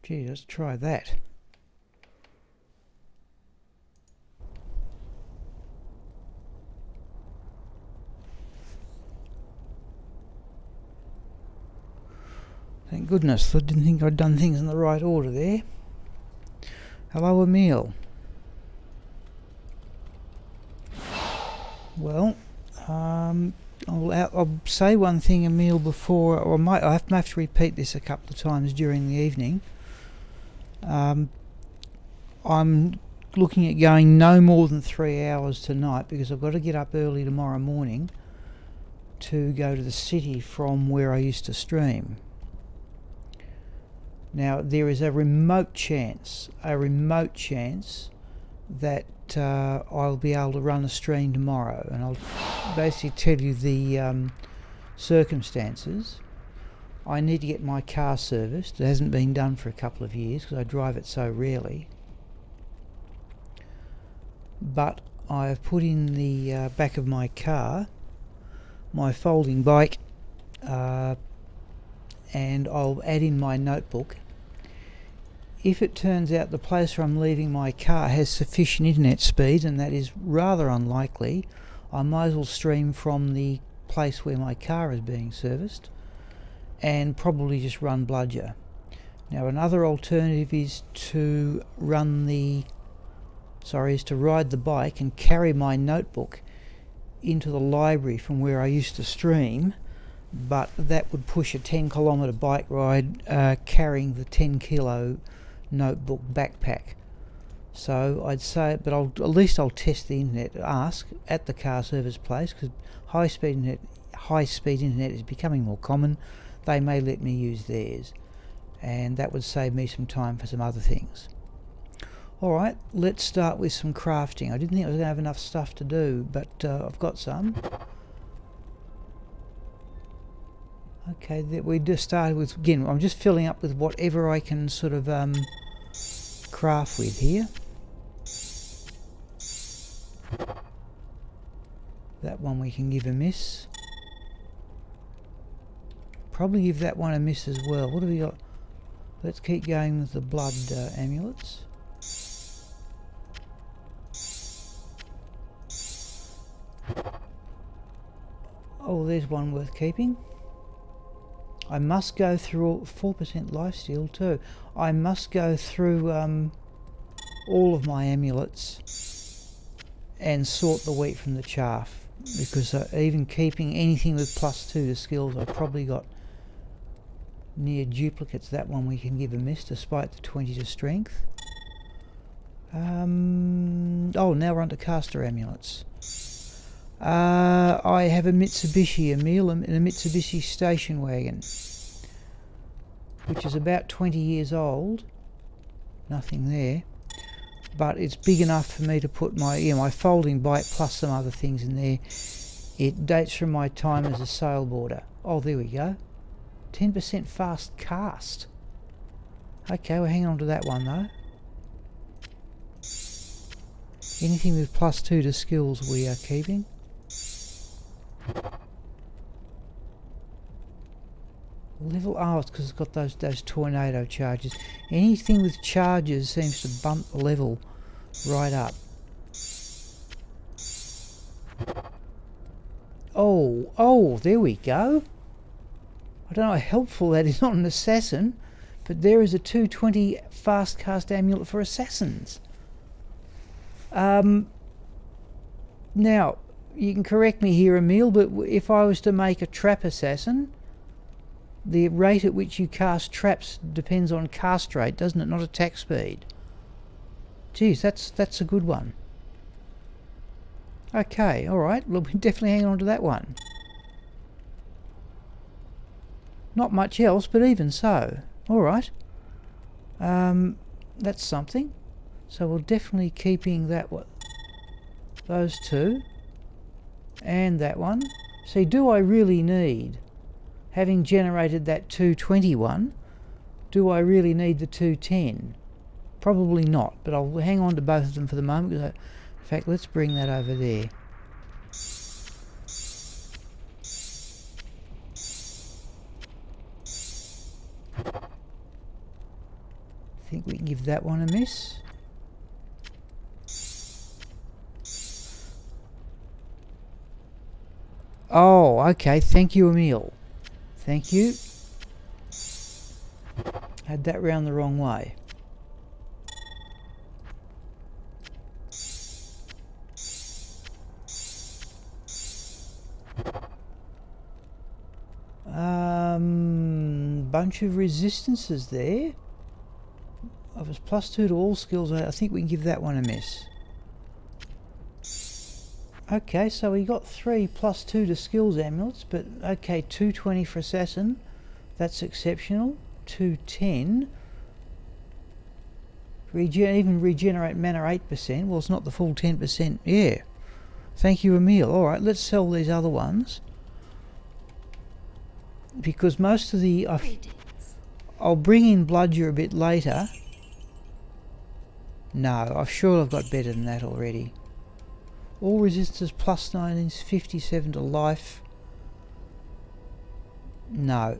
Gee, let's try that. Thank goodness, I didn't think I'd done things in the right order there. Hello, Emil. Well, I'll say one thing, Emil, before, or I have to repeat this a couple of times during the evening. I'm looking at going no more than 3 hours tonight because I've got to get up early tomorrow morning to go to the city from where I used to stream. Now, there is a remote chance that I'll be able to run a stream tomorrow, and I'll basically tell you the circumstances. I need to get my car serviced. It hasn't been done for a couple of years because I drive it so rarely. But I have put in the back of my car my folding bike, and I'll add in my notebook. If it turns out the place where I'm leaving my car has sufficient internet speed, and that is rather unlikely, I might as well stream from the place where my car is being serviced and probably just run Bludger. Now, another alternative is to ride the bike and carry my notebook into the library from where I used to stream, but that would push a 10-kilometre bike ride carrying the 10-kilo notebook backpack. So I'd say, but at least I'll test the internet, ask at the car service place, because high speed internet is becoming more common. They may let me use theirs, and that would save me some time for some other things. Alright, let's start with some crafting. I didn't think I was going to have enough stuff to do, but I've got some. Okay, we just started with, again, I'm just filling up with whatever I can sort of craft with here. That one we can give a miss. Probably give that one a miss as well. What have we got? Let's keep going with the blood amulets. Oh, there's one worth keeping. I must go through 4% lifesteal too. I must go through all of my amulets and sort the wheat from the chaff, because even keeping anything with +2 to skills, I've probably got near duplicates. That one we can give a miss despite the 20 to strength. Oh, now we're on to caster amulets. I have a Mitsubishi, Emil, and a Mitsubishi station wagon, which is about 20 years old. Nothing there, but it's big enough for me to put my folding bike plus some other things in there. It dates from my time as a sailboarder. Oh, there we go. 10% fast cast. Okay, we'll hang on to that one though. Anything with +2 to skills we are keeping. Level, oh, it's because it's got those tornado charges. Anything with charges seems to bump the level right up. Oh, there we go. I don't know how helpful that is on an assassin, but there is a 220 fast cast amulet for assassins. Now, you can correct me here, Emil, but if I was to make a trap assassin, the rate at which you cast traps depends on cast rate, doesn't it? Not attack speed. Geez, that's a good one. Okay, alright, we'll be definitely hanging on to that one. Not much else, but even so. Alright. That's something. So we're definitely keeping that one. Those two. And that one. See, do I really need, having generated that 221, do I really need the 210? Probably not, but I'll hang on to both of them for the moment. In fact, let's bring that over there. think we can give that one a miss. Oh, okay. Thank you, Emil. Thank you. Had that round the wrong way. Bunch of resistances there. I was +2 to all skills. I think we can give that one a miss. Okay, so we got 3 +2 to skills amulets, but okay, 220 for assassin. That's exceptional. 210. Even regenerate mana 8%. Well, it's not the full 10%. Yeah. Thank you, Emil. Alright, let's sell these other ones. Because most of the... I'll bring in Bludger a bit later. No, I'm sure I've got better than that already. All resistors +19, 57 to life. No.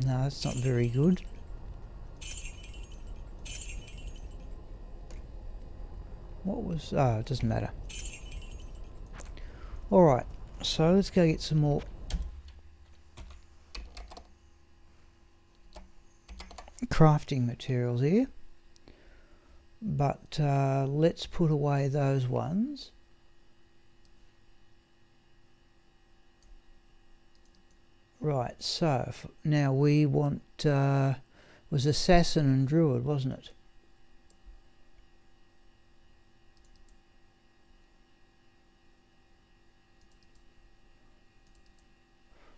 No, that's not very good. What was... oh, it doesn't matter. Alright, so let's go get some more crafting materials here. But let's put away those ones. Right, so now we want... was assassin and druid, wasn't it?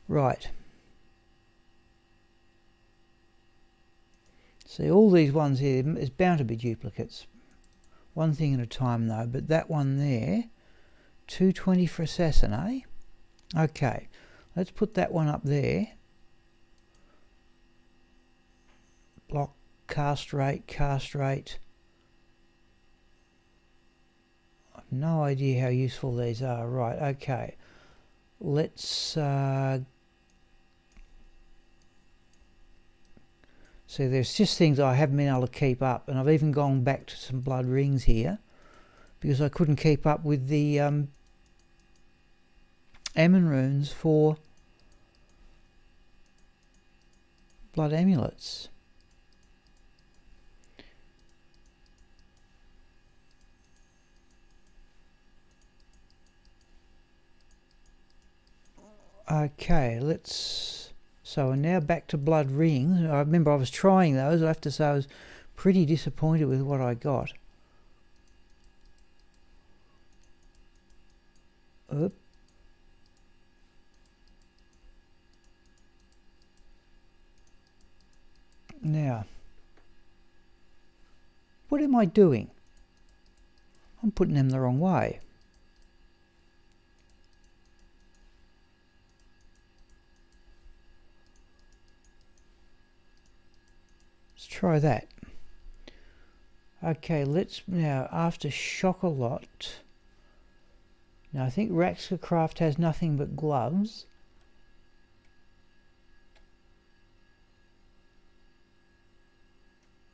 Right. See, all these ones here is bound to be duplicates. One thing at a time though, but that one there, 220 for assassin, eh? Okay, let's put that one up there. Block, cast rate. I've no idea how useful these are. Right, okay. Let's see, there's just things I haven't been able to keep up, and I've even gone back to some blood rings here because I couldn't keep up with the Ammon runes for blood amulets. Okay, let's... so we're now back to blood rings. I remember I was trying those. I have to say I was pretty disappointed with what I got. Oop. Now, what am I doing? I'm putting them the wrong way. Let's try that. Okay, let's now, after Chocolat. Now I think Raxacraft has nothing but gloves.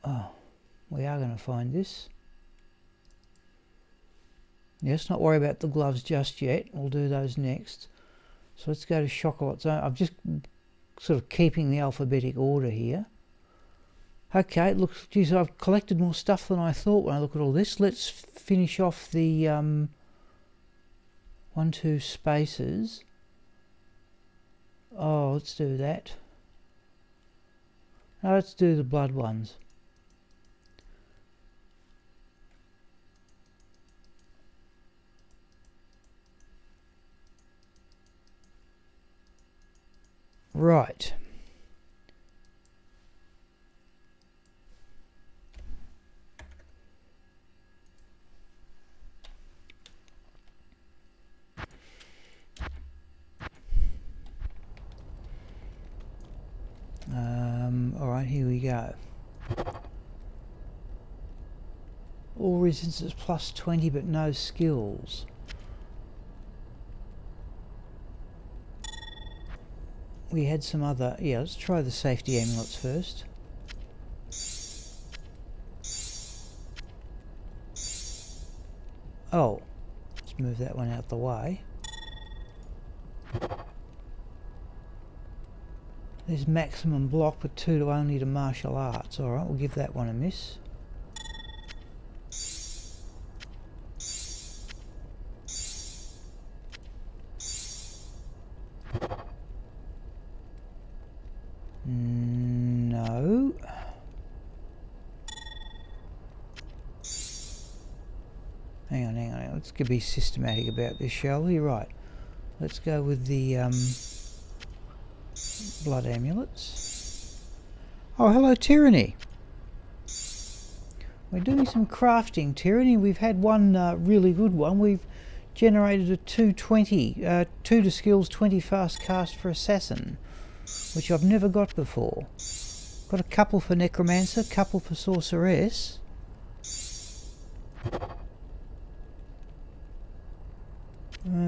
Oh, we are going to find this. Yeah, let's not worry about the gloves just yet. We'll do those next. So let's go to Chocolat. So I'm just sort of keeping the alphabetic order here. Okay, it looks, geez, I've collected more stuff than I thought when I look at all this. Let's finish off the 1-2 spaces. Oh, let's do that. Now let's do the blood ones. Right. Alright, here we go. All resistances +20 but no skills. we had some other... Yeah, let's try the safety amulets first. Oh, let's move that one out the way. There's maximum block, but 2 to only to martial arts. Alright, we'll give that one a miss. No. Hang on. Let's be systematic about this, shall we? Right. Let's go with the blood amulets. Oh, hello, Tyranny. We're doing some crafting, Tyranny. We've had one really good one. We've generated a 220, 2 to skills, 20 fast cast for assassin, which I've never got before. Got a couple for necromancer, couple for sorceress.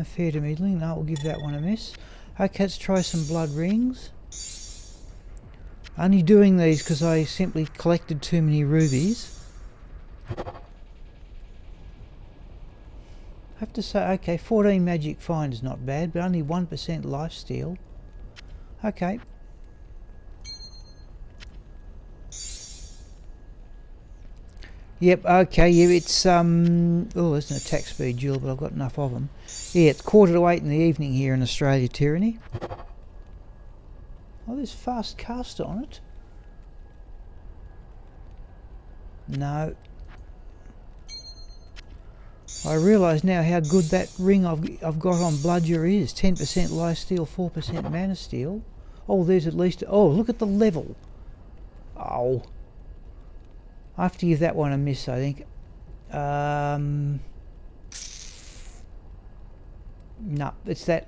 Fair to middling. No, we'll give that one a miss. Okay, let's try some blood rings. Only doing these because I simply collected too many rubies. I have to say, okay, 14 magic find is not bad, but only 1% lifesteal. Okay. Yep, okay, yeah, it's, oh, there's an attack speed duel, but I've got enough of them. Yeah, it's 7:45 in the evening here in Australia, Tyranny. Oh, there's fast cast on it. No. I realise now how good that ring I've got on Bludger is. 10% lifesteal, 4% mana steal. Oh, there's at least... Oh, look at the level. Oh. I have to give that one a miss, I think. No, it's that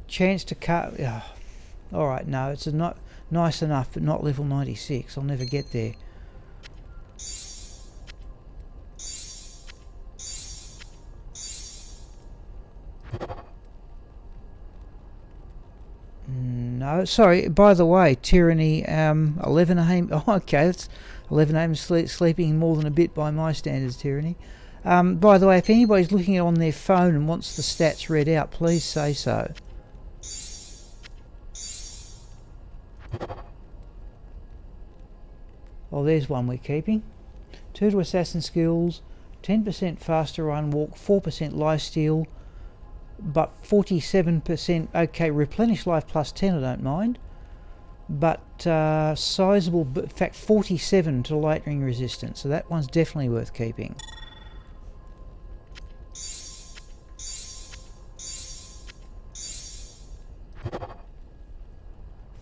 chance to cut... Alright, no, it's not nice enough, but not level 96. I'll never get there. No, sorry, by the way, Tyranny, 11 AM... Oh, okay, that's 11 AM sleeping more than a bit by my standards, Tyranny. By the way, if anybody's looking on their phone and wants the stats read out, please say so. Oh, there's one we're keeping. 2 to assassin skills, 10% faster run walk, 4% lifesteal, but 47%, okay, replenish life plus 10 I don't mind, but sizable, in fact 47 to lightning resistance, so that one's definitely worth keeping.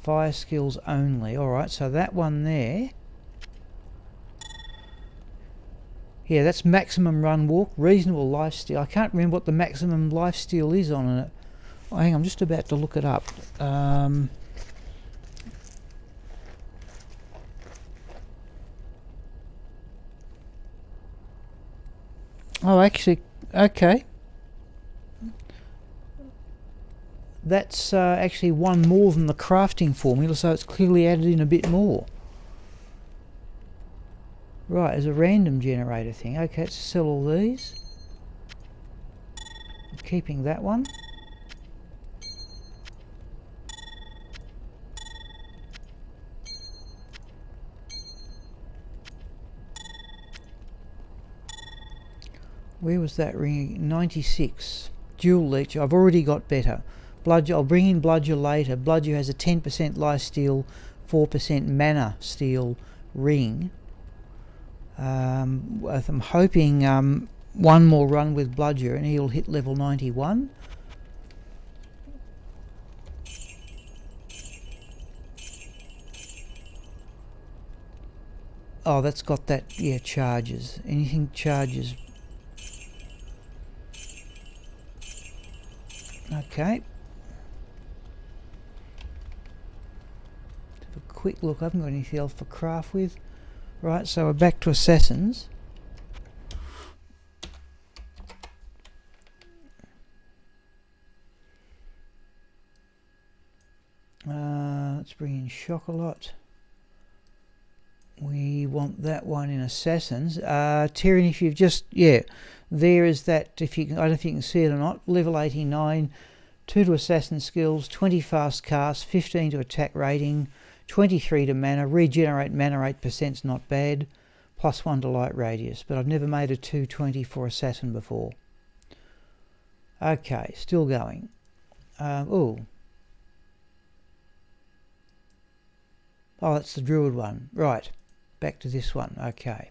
Fire skills only, alright, so that one there. Yeah, that's maximum run walk, reasonable lifesteal. I can't remember what the maximum lifesteal is on it. Oh, hang on, I'm just about to look it up. Oh, actually, okay. That's actually one more than the crafting formula, so it's clearly added in a bit more. Right, as a random generator thing. Okay, let's sell all these. I'm keeping that one. Where was that ring? 96. Dual leech. I've already got better. Bludger. I'll bring in Bludger later. Bludger has a 10% lifesteal, 4% mana steal ring. I'm hoping one more run with Bludger and he'll hit level 91. Oh, that's got that, yeah, charges. Anything charges. Okay. Have a quick look. I haven't got anything else for craft with. Right, so we're back to assassins. Let's bring in Chocolat. We want that one in Assassins. Tyrion, if you've just, yeah, there is that, if you can, I don't know if you can see it or not, level 89, 2 to Assassin skills, 20 fast cast, 15 to attack rating, 23 to mana, regenerate mana 8% is not bad, plus 1 to light radius, but I've never made a 220 for Assassin before. Okay, still going. Oh, that's the Druid one. Right, back to this one. Okay.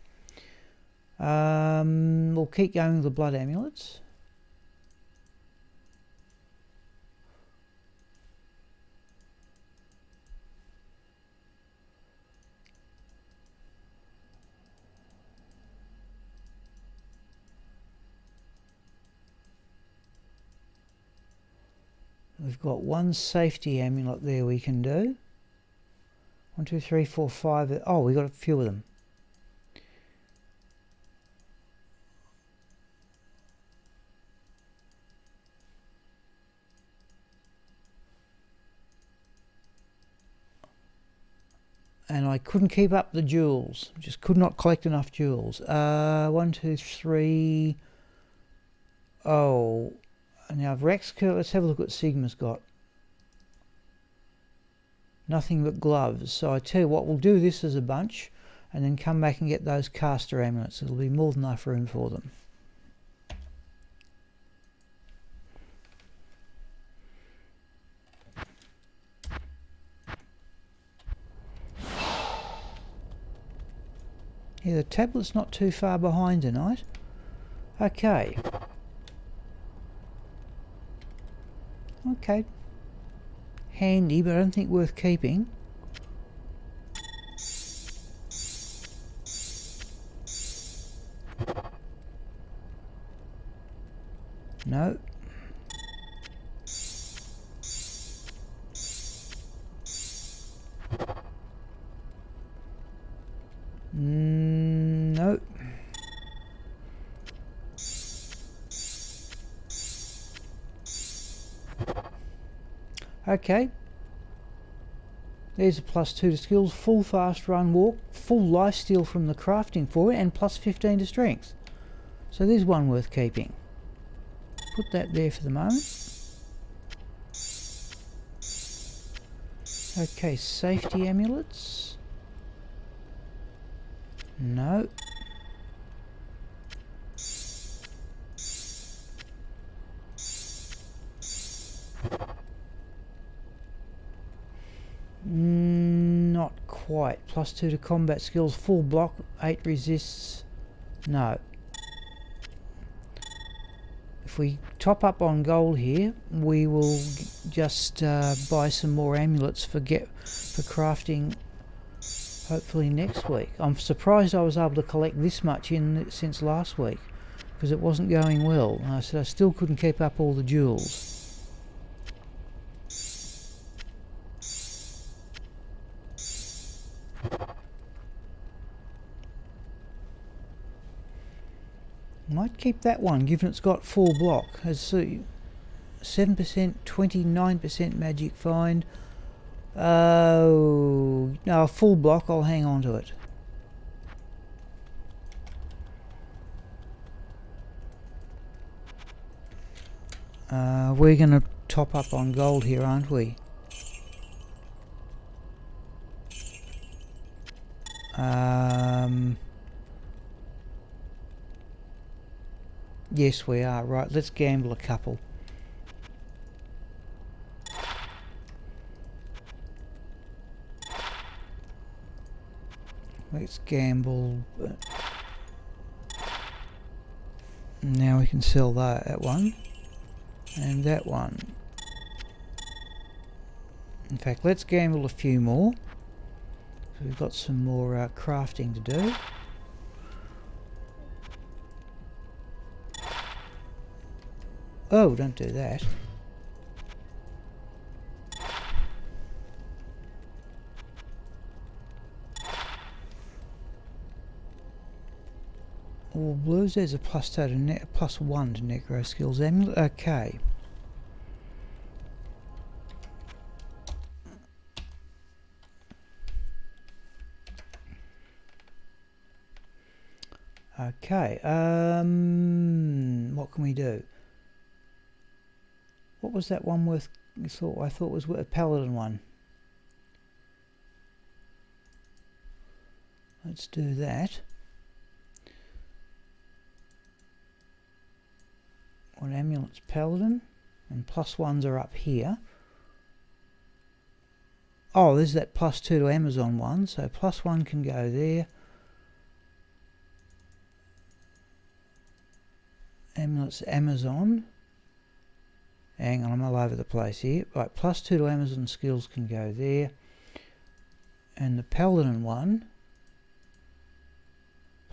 We'll keep going with the blood amulets. We've got one safety amulet there we can do. 1, 2, 3, 4, 5. Oh, we've got a few of them. And I couldn't keep up the jewels. Just could not collect enough jewels. 1, 2, 3. Oh. Now Rex, let's have a look what Sigma's got. Nothing but gloves. So I tell you what, we'll do this as a bunch and then come back and get those caster amulets. It'll be more than enough room for them. Yeah, the tablet's not too far behind tonight. Okay. Okay. Handy, but I don't think worth keeping. No. No. Okay. There's a +2 to skills, full fast run walk, full lifesteal from the crafting for it, and +15 to strength. So there's one worth keeping. Put that there for the moment. Okay, safety amulets. No. Not quite. +2 to combat skills, full block, 8 resists. No. If we top up on gold here, we will just buy some more amulets for crafting. Hopefully next week. I'm surprised I was able to collect this much in since last week because it wasn't going well. I said I still couldn't keep up all the jewels. Might keep that one, given it's got full block. As 7%, 29% magic find. Oh, no, full block, I'll hang on to it. We're going to top up on gold here, aren't we? Yes, we are. Right, let's gamble a couple. Let's gamble. Now we can sell that one. And that one. In fact, let's gamble a few more. So we've got some more crafting to do. Oh, don't do that. All blues, there's a +1 to necro skills amulet. Okay. Okay, what can we do? What was that one worth? I thought was a paladin one. Let's do that. What amulet's paladin? And +1s are up here. Oh, there's that +2 to Amazon one, so +1 can go there. Amulet's Amazon. Hang on, I'm all over the place here. Right, +2 to Amazon skills can go there. And the paladin one,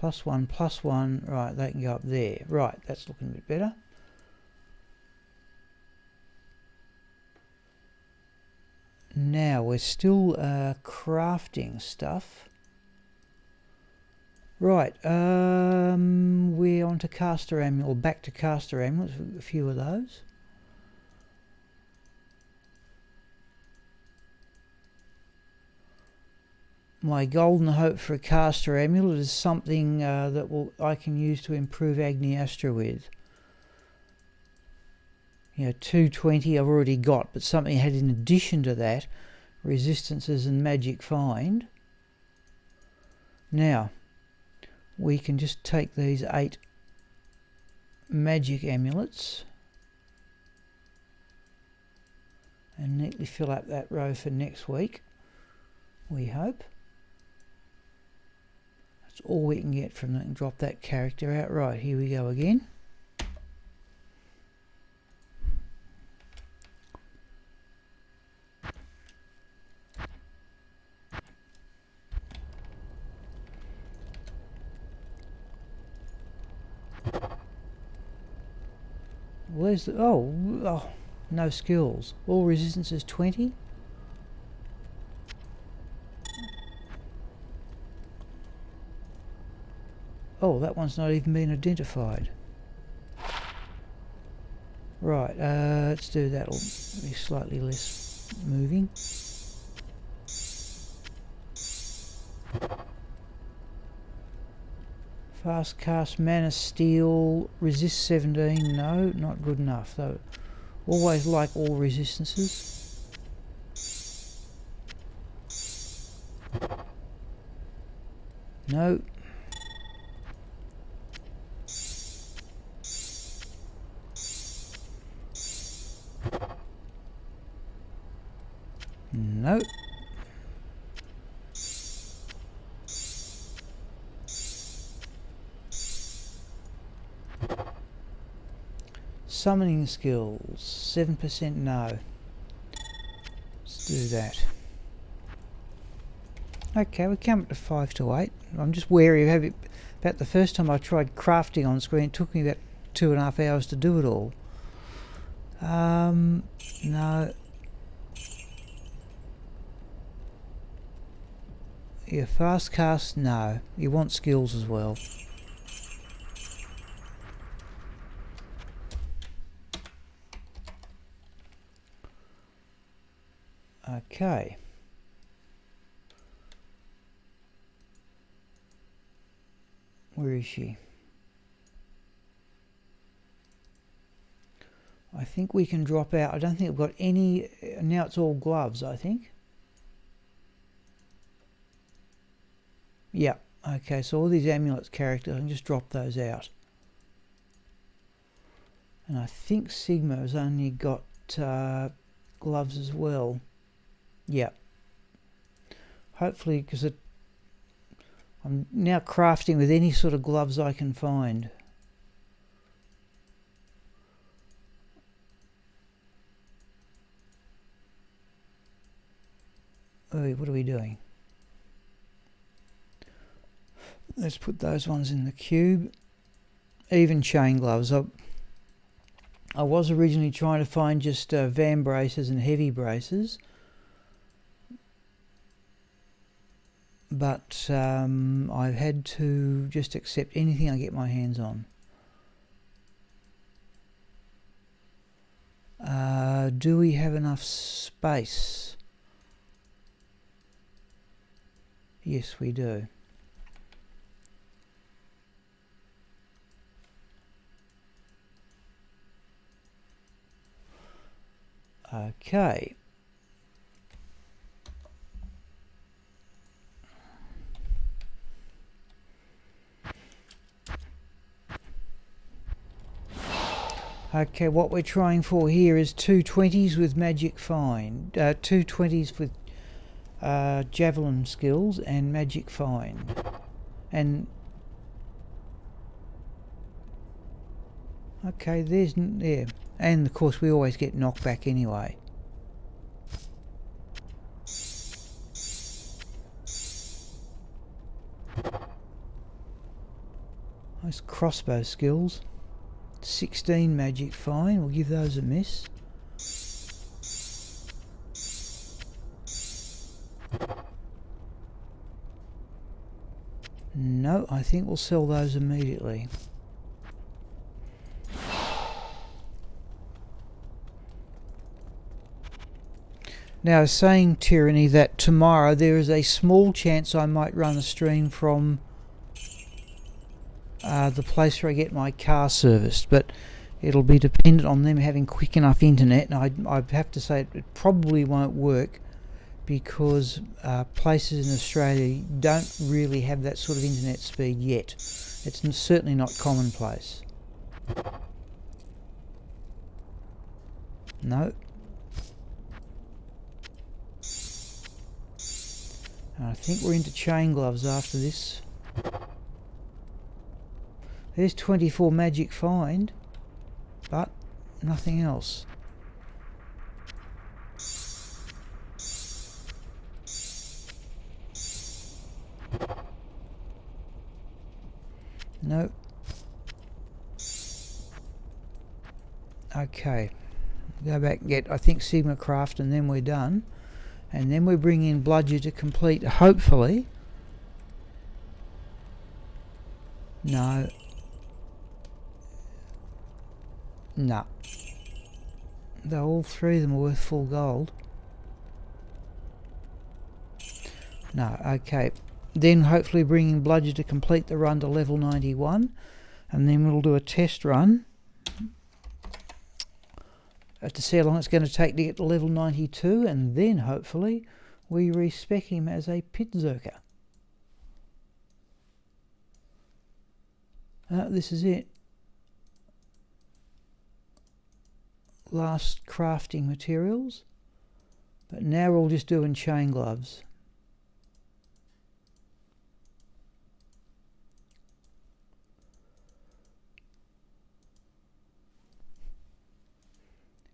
+1, right, they can go up there. Right, that's looking a bit better. Now we're still crafting stuff. Right, we're on to caster amulet, or back to caster amulets, a few of those. My golden hope for a caster amulet is something that I can use to improve Agni Astra with. You know, 220 I've already got, but something had in addition to that, resistances and magic find. Now, we can just take these 8 magic amulets and neatly fill up that row for next week, we hope. That's all we can get from that, and drop that character out. Right, here we go again. Where's the... Oh, no skills. All resistances 20. Oh, that one's not even been identified. Right, let's do that. It'll be slightly less moving. Fast cast mana steel, resist 17, no, not good enough though. Always like all resistances. No. No. Summoning skills, 7% no. Let's do that. Okay, we come up to 5 to 8. I'm just wary of having... About the first time I tried crafting on screen, it took me about 2.5 hours to do it all. No. Yeah, fast cast, no. You want skills as well. Okay. Where is she? I think we can drop out. I don't think I've got any... Now it's all gloves, I think. Yeah. Okay, so all these amulets characters, I can just drop those out. And I think Sigma has only got gloves as well. Yeah. Hopefully, because I'm now crafting with any sort of gloves I can find. Oh, what are we doing? Let's put those ones in the cube. Even chain gloves. I was originally trying to find just van braces and heavy braces, but I've had to just accept anything I get my hands on. Do we have enough space? Yes, we do. Okay. Okay, what we're trying for here is 220s with magic find. 220s with javelin skills and magic find. And okay, there's there. And of course we always get knockback anyway. Nice crossbow skills. 16 magic find, we'll give those a miss. No, I think we'll sell those immediately. Now, saying Tyranny that tomorrow there is a small chance I might run a stream from the place where I get my car serviced, but it'll be dependent on them having quick enough internet, and I have to say it probably won't work because places in Australia don't really have that sort of internet speed yet. It's certainly not commonplace. No. I think we're into chain gloves after this. There's 24 magic find, but nothing else. Nope. Okay. Go back and get, I think, Sigma Craft, and then we're done. And then we bring in Bludger to complete, hopefully. No. No. Though all three of them are worth full gold. No, okay. Then hopefully bringing Bludger to complete the run to level 91. And then we'll do a test run to see how long it's going to take to get to level 92, and then hopefully we respec him as a pit zerker. This is it. Last crafting materials, but now we're all just doing chain gloves.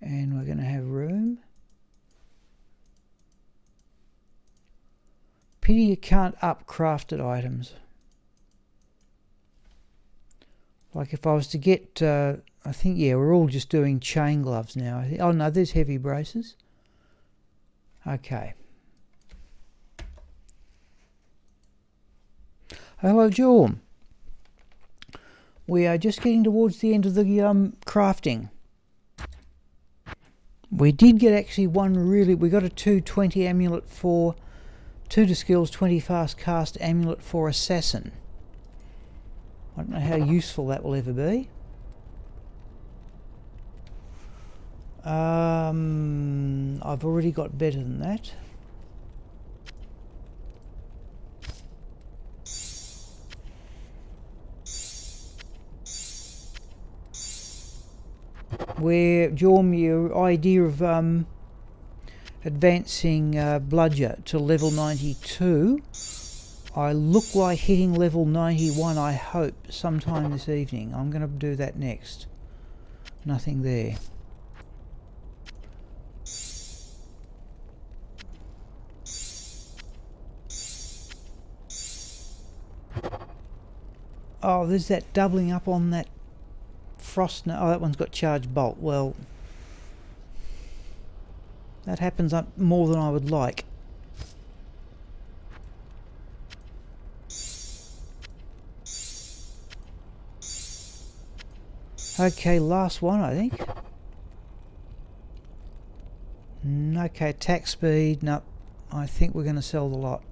And we're going to have room. Pity you can't up crafted items. Like if I was to get, I think, yeah, we're all just doing chain gloves now. Oh no, there's heavy braces. Okay. Hello, Jorm. We are just getting towards the end of the crafting. We did get actually one really, we got a 220 amulet for 2 to skills, 20 fast cast amulet for assassin. I don't know how useful that will ever be. I've already got better than that. Where, Jorm, your idea of advancing Bludger to level 92, I look like hitting level 91, I hope, sometime this evening. I'm going to do that next. Nothing there. Oh, there's that doubling up on that frost. Oh, that one's got charged bolt. Well, that happens up more than I would like. Okay, last one, I think. Okay, attack speed. No, I think we're going to sell the lot.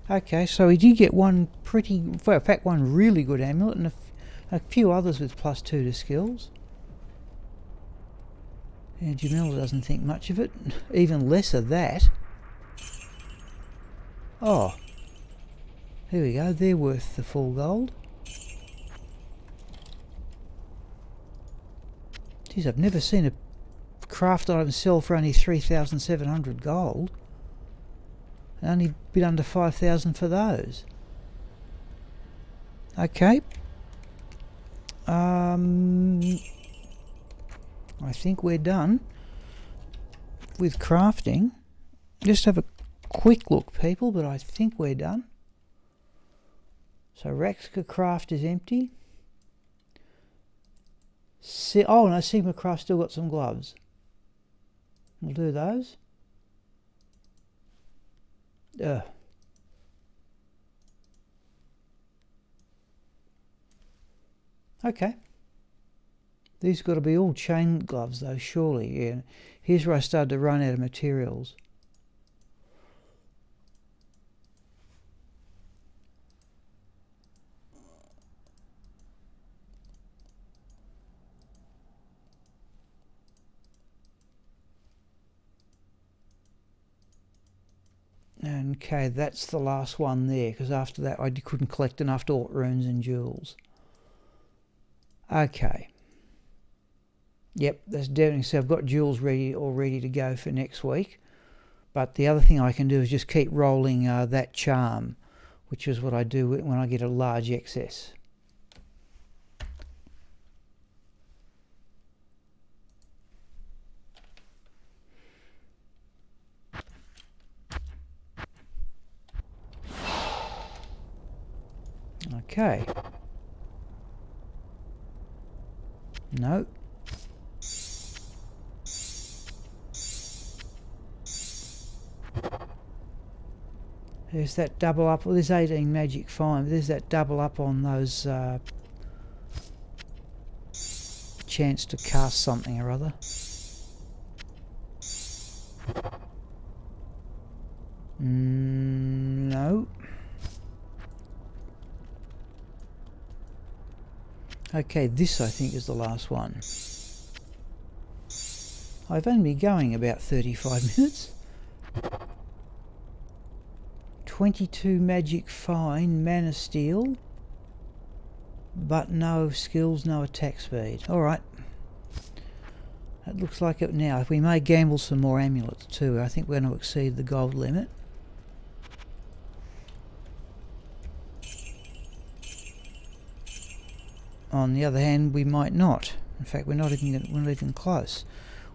Okay, so we did get one pretty, well, in fact, one really good amulet and a few others with +2 to skills. And Jamila doesn't think much of it. Even less of that. Oh. Here we go. They're worth the full gold. Geez, I've never seen a craft item sell for only 3,700 gold. Only a bit under 5,000 for those. Okay. I think we're done with crafting. Just have a quick look, people, but I think we're done. So Raxka Craft is empty. Oh no, Sigma Craft still got some gloves. We'll do those. Okay. These got to be all chain gloves though, surely. Yeah. Here's where I started to run out of materials. Okay, that's the last one there, because after that I couldn't collect enough Dort runes and jewels. Okay. Yep, that's definitely so. I've got jewels all ready to go for next week. But the other thing I can do is just keep rolling that charm, which is what I do when I get a large excess. Okay. No. There's that double up. Well, there's 18 magic fine. There's that double up on those chance to cast something or other. No. Okay, this I think is the last one. I've only been going about 35 minutes. 22 magic fine, mana steel, but no skills, no attack speed. Alright. That looks like it now. If we may gamble some more amulets too, I think we're going to exceed the gold limit. On the other hand, we might not. In fact, we're not even close.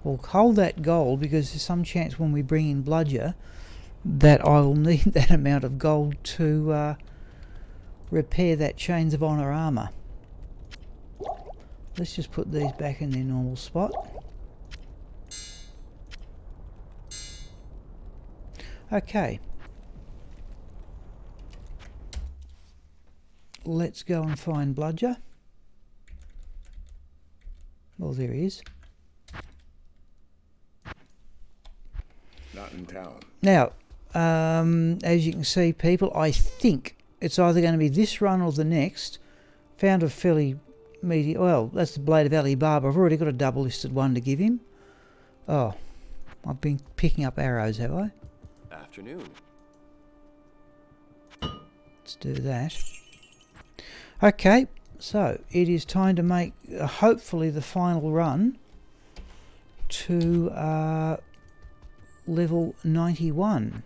We'll hold that gold because there's some chance when we bring in Bludger that I will need that amount of gold to repair that Chains of Honour armour. Let's just put these back in their normal spot. Okay. Let's go and find Bludger. Well, there he is. Not in town. Now, as you can see, people, I think it's either going to be this run or the next. Found a fairly medium. Well, that's the Blade of Ali Baba. I've already got a double listed one to give him. Oh, I've been picking up arrows, have I? Afternoon. Let's do that. Okay, so it is time to make hopefully the final run to level 91.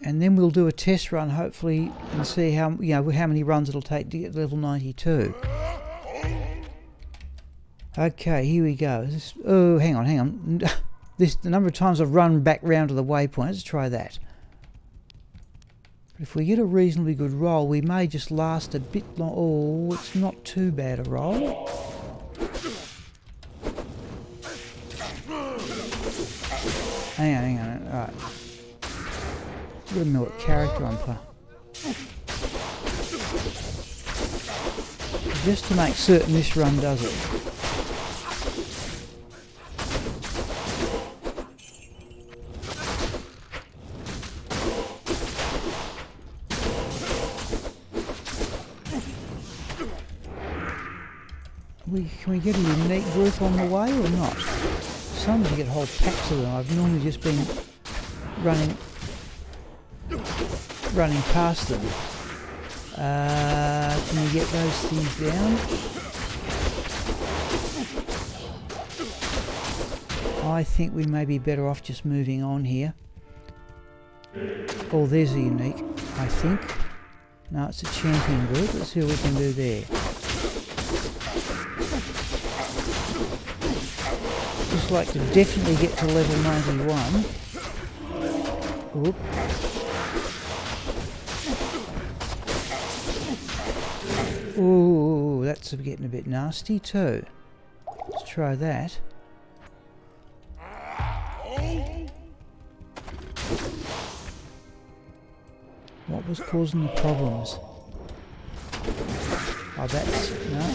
And then we'll do a test run hopefully and see how how many runs it'll take to get level 92. Okay, here we go. Oh, hang on. The number of times I've run back round to the waypoint. Let's try that. But if we get a reasonably good roll, we may just last a bit long. Oh, it's not too bad a roll. Hang on. Alright. Gotta know what character I'm playing. Just to make certain this run does it. Can we get a unique group on the way or not? Sometimes you get whole packs of them. I've normally just been running past them. Can we get those things down? I think we may be better off just moving on here. Oh, there's a unique, I think. No, it's a champion group. Let's see what we can do there. Just like to definitely get to level 91. Whoop. Ooh, that's getting a bit nasty too. Let's try that. What was causing the problems? Oh, that's... no.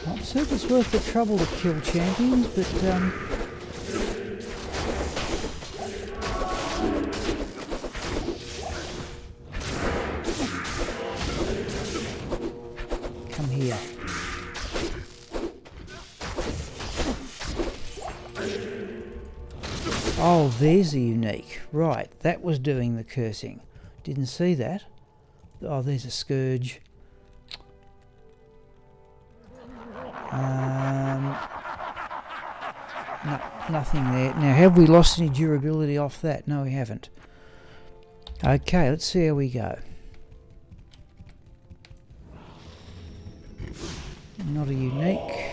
Not certain it's worth the trouble to kill champions, but come here. Oh, there's a unique. Right, that was doing the cursing. Didn't see that. Oh, there's a scourge. No, nothing there. Now, have we lost any durability off that? No, we haven't. Okay, let's see how we go. Not a unique.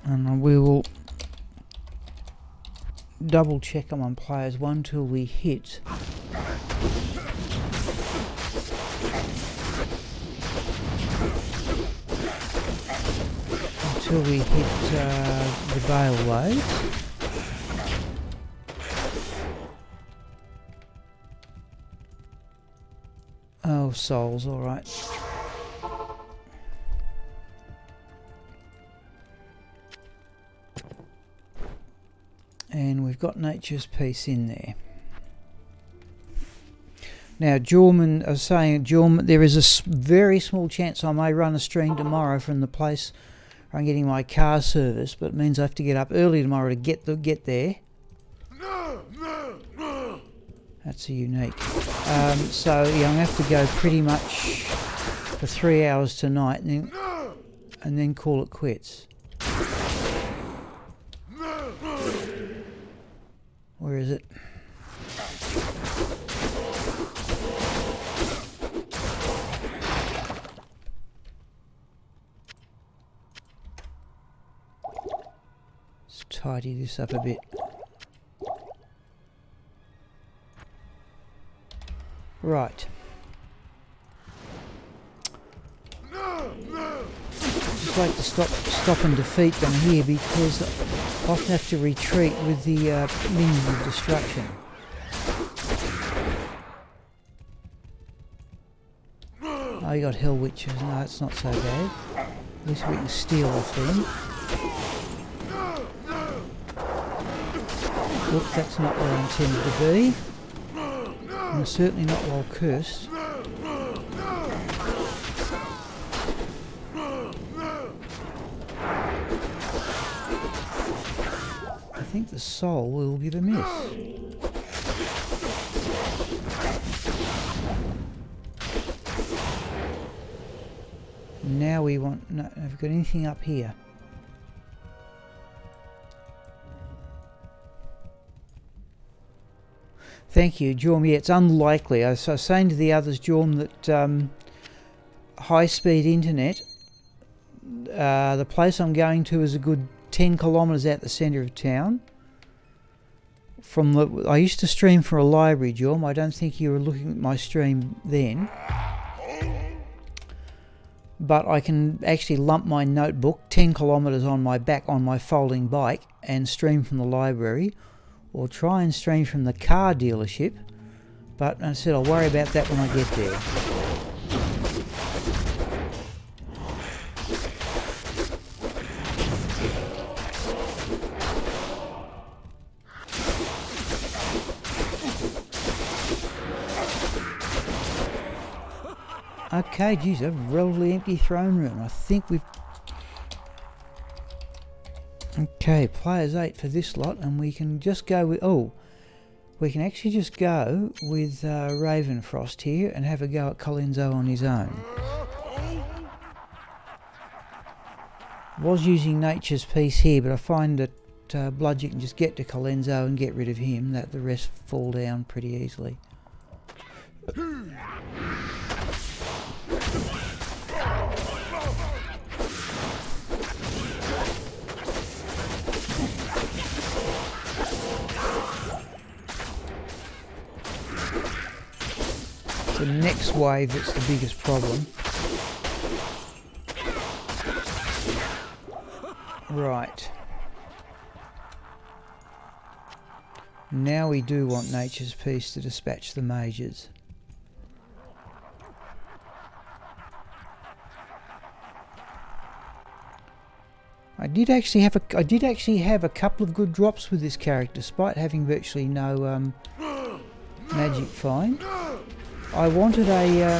And we will double check them on players 1 till we hit the Bale Wave. Oh, souls, alright. And we've got Nature's Peace in there. Now, Jawman, I was saying, Jawman, there is a very small chance I may run a stream tomorrow from the place where I'm getting my car serviced, but it means I have to get up early tomorrow to get there. That's a unique. So yeah, I'm going to have to go pretty much for 3 hours tonight, and then call it quits. Where is it? Let's tidy this up a bit. Right. Just like to stop and defeat them here because I often have to retreat with the minions of destruction. Oh, you got Hell Witches. No, it's not so bad. At least we can steal off them. Look, that's not where I intended to be. And certainly not while cursed. I think the soul will give a miss. Now we want... no, have we got anything up here? Thank you, Jorm. Yeah, it's unlikely. I was saying to the others, Jorm, that high-speed internet, the place I'm going to is a good 10 kilometres out the centre of town. I used to stream for a library, Jorm. I don't think you were looking at my stream then. But I can actually lump my notebook 10 kilometres on my back on my folding bike and stream from the library, or try and stream from the car dealership, but I said I'll worry about that when I get there. Okay, geez, a relatively empty throne room. I think we've... Okay, players 8 for this lot, and we can just go with... Oh, we can actually just go with Ravenfrost here and have a go at Colenso on his own. Was using Nature's Peace here, but I find that Bludger can just get to Colenso and get rid of him, that the rest fall down pretty easily. The next wave that's the biggest problem. Right. Now we do want Nature's Peace to dispatch the mages. I did actually have a couple of good drops with this character, despite having virtually no magic find. I wanted a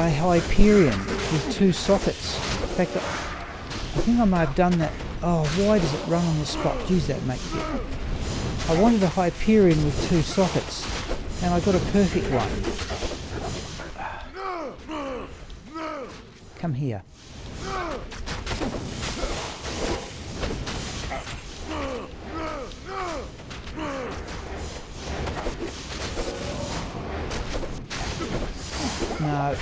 Hyperion with 2 sockets. In fact, I think I may have done that. Oh, why does it run on the spot? Geez, that makes it. I wanted a Hyperion with 2 sockets, and I got a perfect one. Come here. No.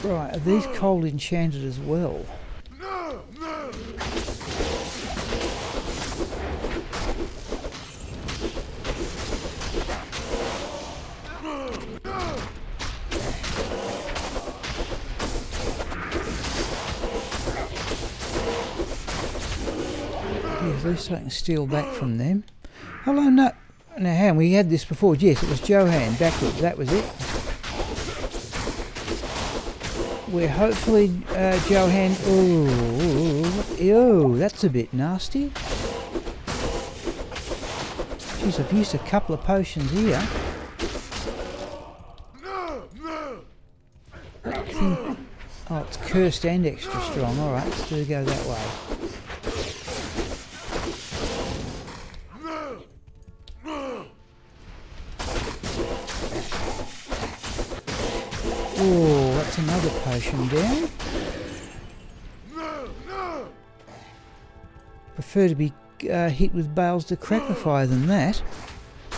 Right, are these cold enchanted as well? At least I can steal back from them. Hello, no. Now, hang on, we had this before. Yes, it was Johan backwards. That was it. We're hopefully Johan. Ooh, that's a bit nasty. Jeez, I've used a couple of potions here. Oh, it's cursed and extra strong. All right, let's do go that way. Oh, that's another potion down. Prefer to be hit with Bale's Decrepify than that.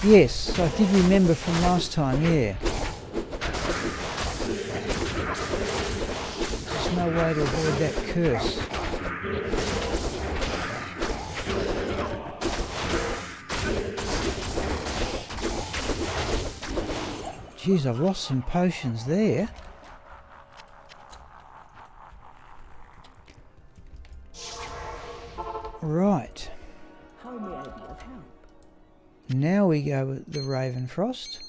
Yes, I did remember from last time, yeah. There's no way to avoid that curse. Jeez, I've lost some potions there. Right. How may I be of help? Now we go with the Ravenfrost.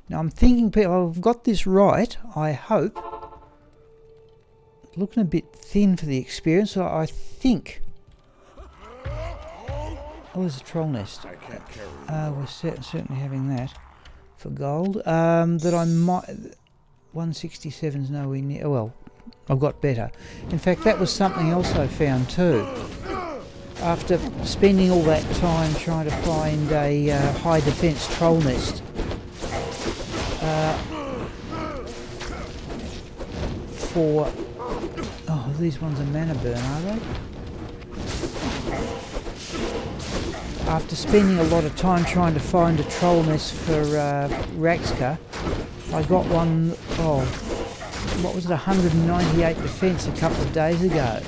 Now I'm thinking, people, I've got this right, I hope. Looking a bit thin for the experience, so I think... Oh, there's a troll nest. I can't carry We're certainly having that for gold. That I might... 167's nowhere near... Well, I've got better. In fact, that was something else I found too. After spending all that time trying to find a high defence troll nest, for... Oh, these ones are mana burn, are they? After spending a lot of time trying to find a troll nest for Raxka, I got one, oh, what was it, 198 defence a couple of days ago.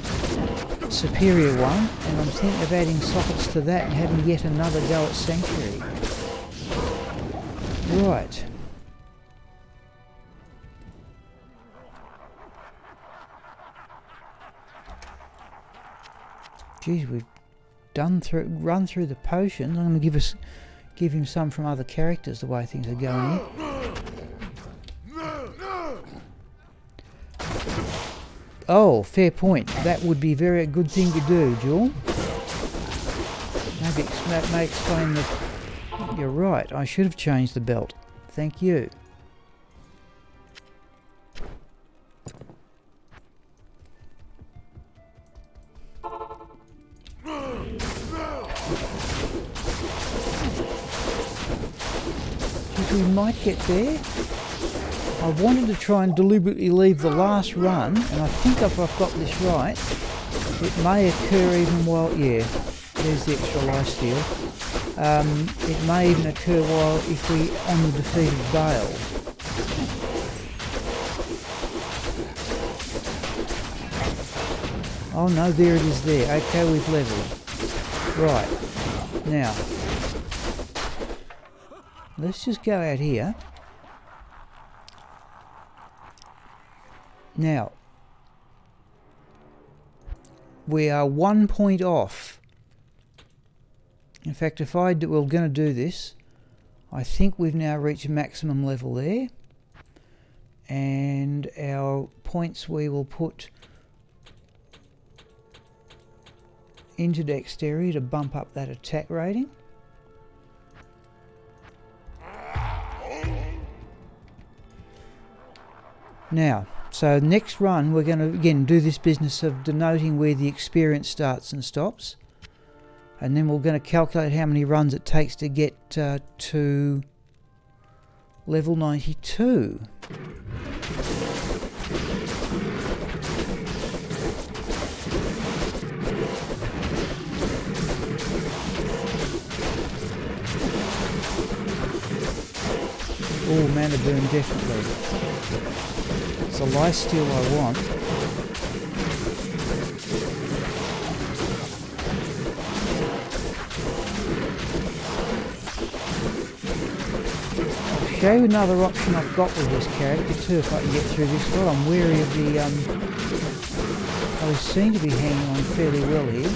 Superior one, and I'm thinking of adding sockets to that and having yet another go at Sanctuary. Right. Geez, we've run through the potions. I'm going to give him some from other characters the way things are going here. Oh, fair point. That would be a very good thing to do, Jewel. Maybe that may explain the... You're right, I should have changed the belt. Thank you. We might get there. I wanted to try and deliberately leave the last run, and I think if I've got this right, it may occur even while... Yeah, there's the extra lifesteal. It may even occur while if we on the defeated Bale. Oh no, there it is there. Okay, we've leveled. Right, now, let's just go out here. Now, we are 1 point off. In fact, if we're going to do this, I think we've now reached maximum level there. And our points we will put into dexterity to bump up that attack rating. Now, so next run we're going to again do this business of denoting where the experience starts and stops, and then we're going to calculate how many runs it takes to get to level 92. Oh, mana burn definitely. It's a lifesteal I want. I'll show you another option I've got with this character too if I can get through this one. I'm wary of the... I seem to be hanging on fairly well here.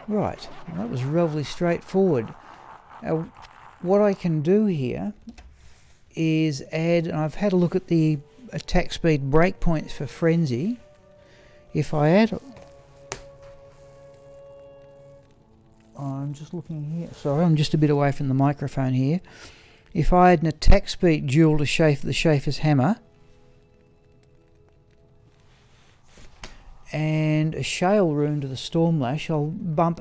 Right, that was relatively straightforward. Now, what I can do here is add, and I've had a look at the attack speed breakpoints for Frenzy. If I add... I'm just looking here, sorry, I'm just a bit away from the microphone here. If I add an attack speed dual to the Schaefer's Hammer, and a Shale Rune to the Stormlash, I'll bump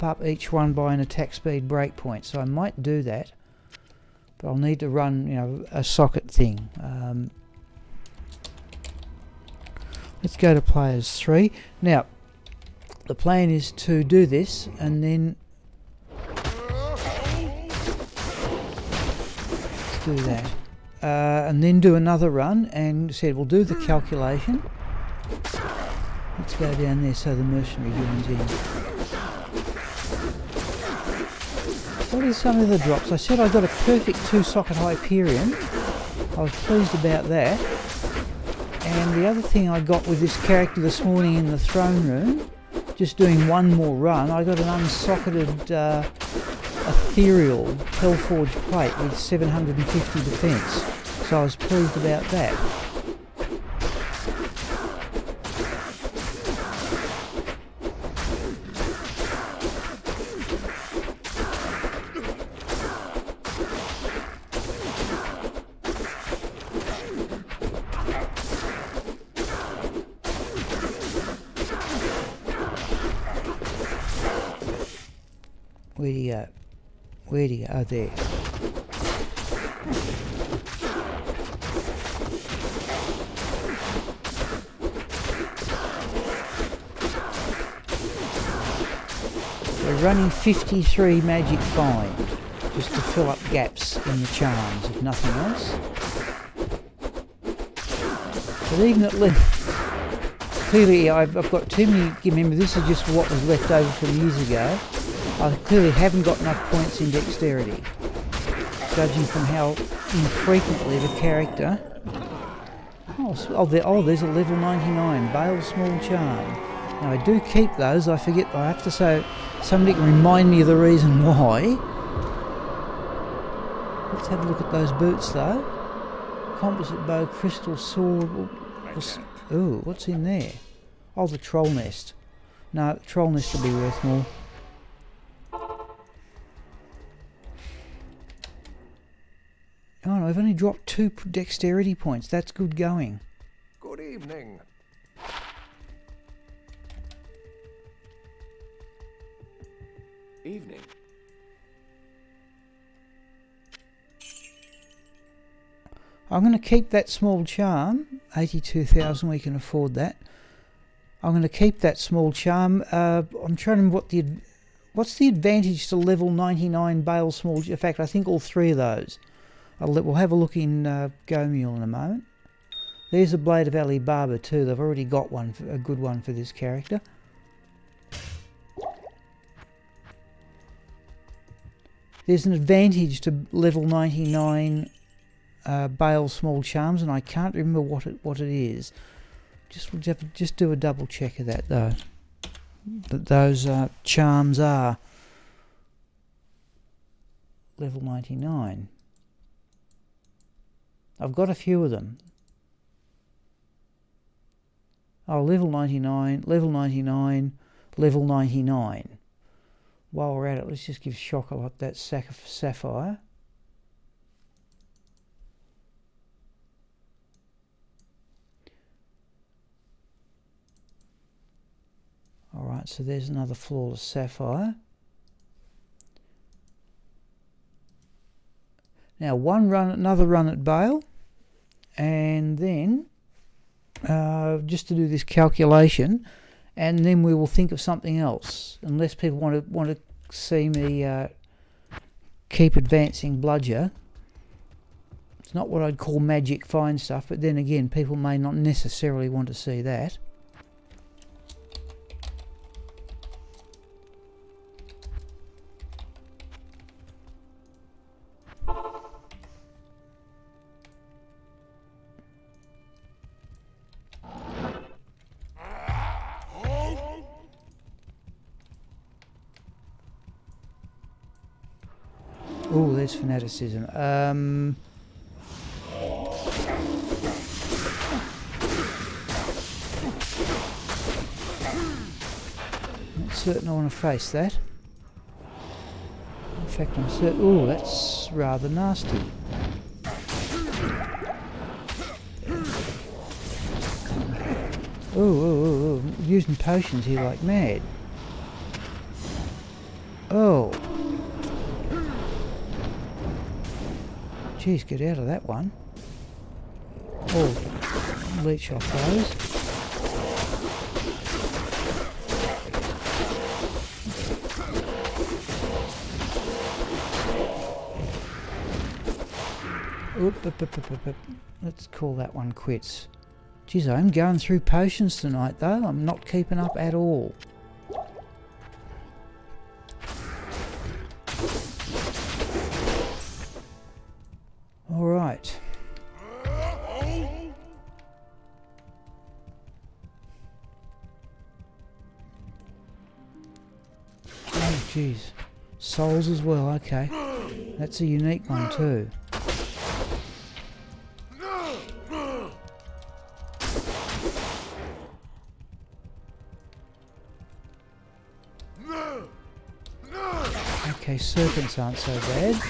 up each one by an attack speed breakpoint. So I might do that, but I'll need to run, you know, a socket thing. Let's go to players 3. Now, the plan is to do this and then let's do that, and then do another run. And said we'll do the calculation. Let's go down there so the mercenary joins in. What are some of the drops? I said I got a perfect 2-socket Hyperion. I was pleased about that. And the other thing I got with this character this morning in the throne room, just doing one more run, I got an unsocketed ethereal Hellforged plate with 750 defense. So I was pleased about that. Where'd he go? Where'd he go? Oh, there. We're running 53 magic find, just to fill up gaps in the charms, if nothing else. But even at least, clearly I've got too many, remember this is just what was left over from years ago. I clearly haven't got enough points in dexterity, judging from how infrequently the character There's a level 99 Bale Small Charm. Now I do keep those. I forget. I have to say somebody can remind me of the reason why. Let's have a look at those boots though. Composite bow, crystal sword. Ooh, what's in there? Oh, the troll nest. No, troll nest will be worth more. Oh no, I've only dropped 2 dexterity points. That's good going. Good evening. Evening. I'm going to keep that small charm. 82,000, we can afford that. I'm going to keep that small charm. I'm trying to remember what's the advantage to level 99 Bale Small. In fact, I think all 3 of those. We'll have a look in Gomule in a moment. There's a Blade of Ali Baba too. They've already got one, a good one for this character. There's an advantage to level 99 Bale Small Charms, and I can't remember what it is. We'll have to just do a double check of that though. That those charms are level 99. I've got a few of them. Oh, level 99, level 99, level 99. While we're at it, let's just give Chocolat that sack of sapphire. Alright, so there's another flawless sapphire. Now another run at Bale, and then just to do this calculation, and then we will think of something else. Unless people want to see me keep advancing Bludger. It's not what I'd call magic fine stuff, but then again, people may not necessarily want to see that. Oh, there's fanaticism. Not certain I want to face that. In fact, I'm certain. Oh, that's rather nasty. Oh, using potions here like mad. Oh. Jeez, get out of that one. Oh, leech off those. Let's call that one quits. Jeez, I'm going through potions tonight though. I'm not keeping up at all. Alright. Oh jeez. Souls as well, okay. That's a unique one too. Okay, serpents aren't so bad.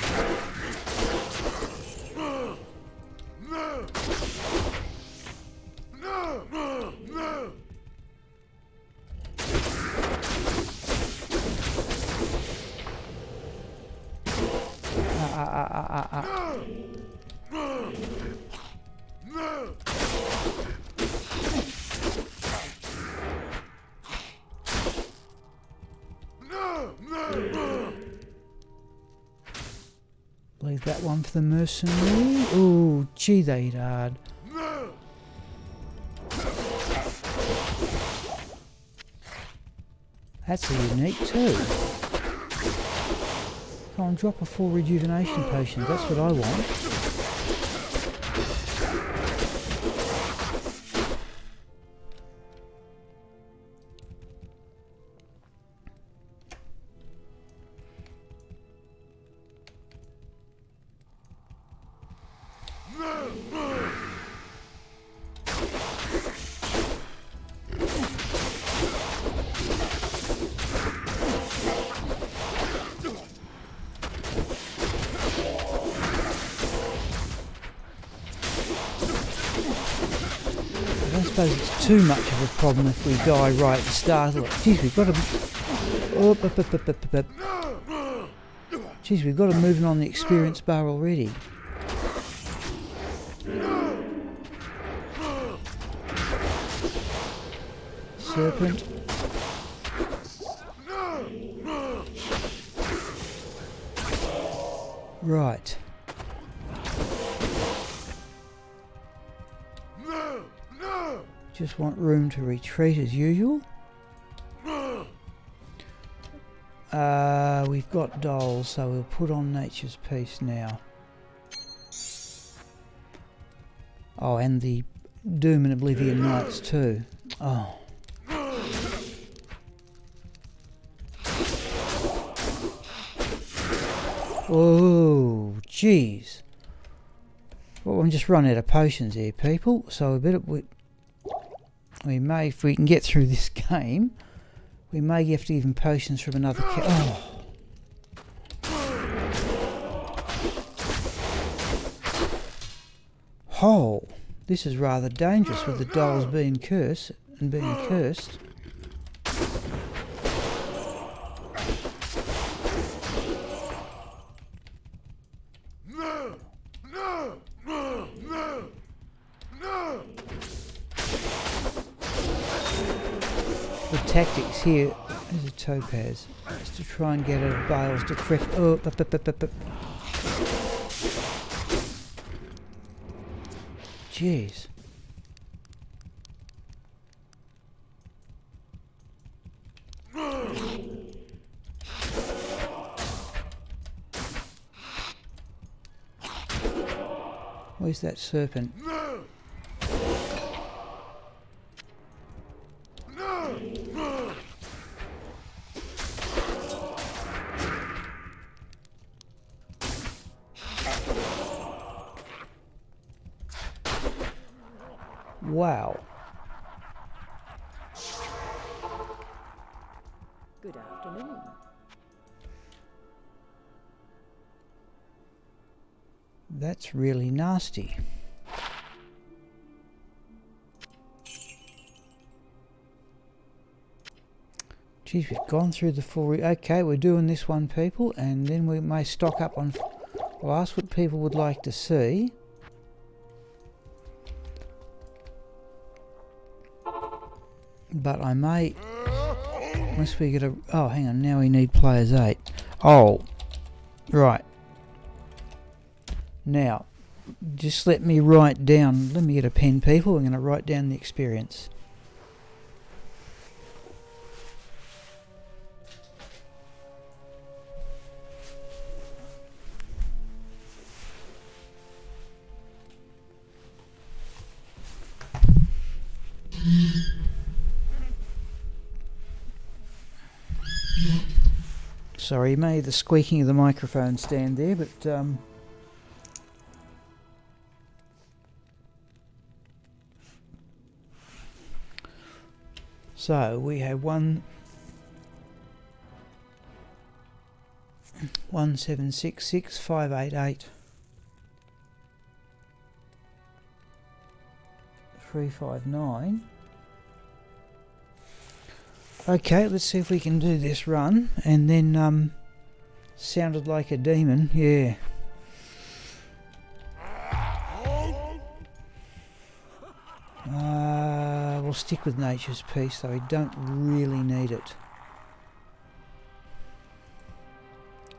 Leave that one for the mercenary. Oh, gee, they hit hard. That's a unique too. Come on, drop a 4 rejuvenation potions. That's what I want. I don't suppose it's too much of a problem if we die right at the start of it. Geez, we've got to... Oh, geez, we've got to move on the experience bar already. Serpent. Right. Just want room to retreat as usual. We've got dolls, so we'll put on Nature's Peace now. Oh, and the Doom and Oblivion Knights too. Oh. Oh, jeez. Well, I'm just running out of potions here, people. So we may, if we can get through this game, we may have to give them potions from another Oh, this is rather dangerous with the dolls being cursed and being cursed. The tactics here is a topaz, is to try and get out of bales to creep. Oh, jeez. Where's that serpent? Wow. Good afternoon. That's really nasty. Geez, we've gone through the full... Okay, we're doing this one, people, and then we may stock up on... Well, ask what people would like to see. But I may... Unless we get a... Oh, hang on, now we need players 8. Oh, right. Now, just let me write down... Let me get a pen, people. I'm going to write down the experience. Sorry, you may hear the squeaking of the microphone stand there, but so we have 1766588 359. Okay, let's see if we can do this run. And then, sounded like a demon, yeah. We'll stick with Nature's Peace, though we don't really need it.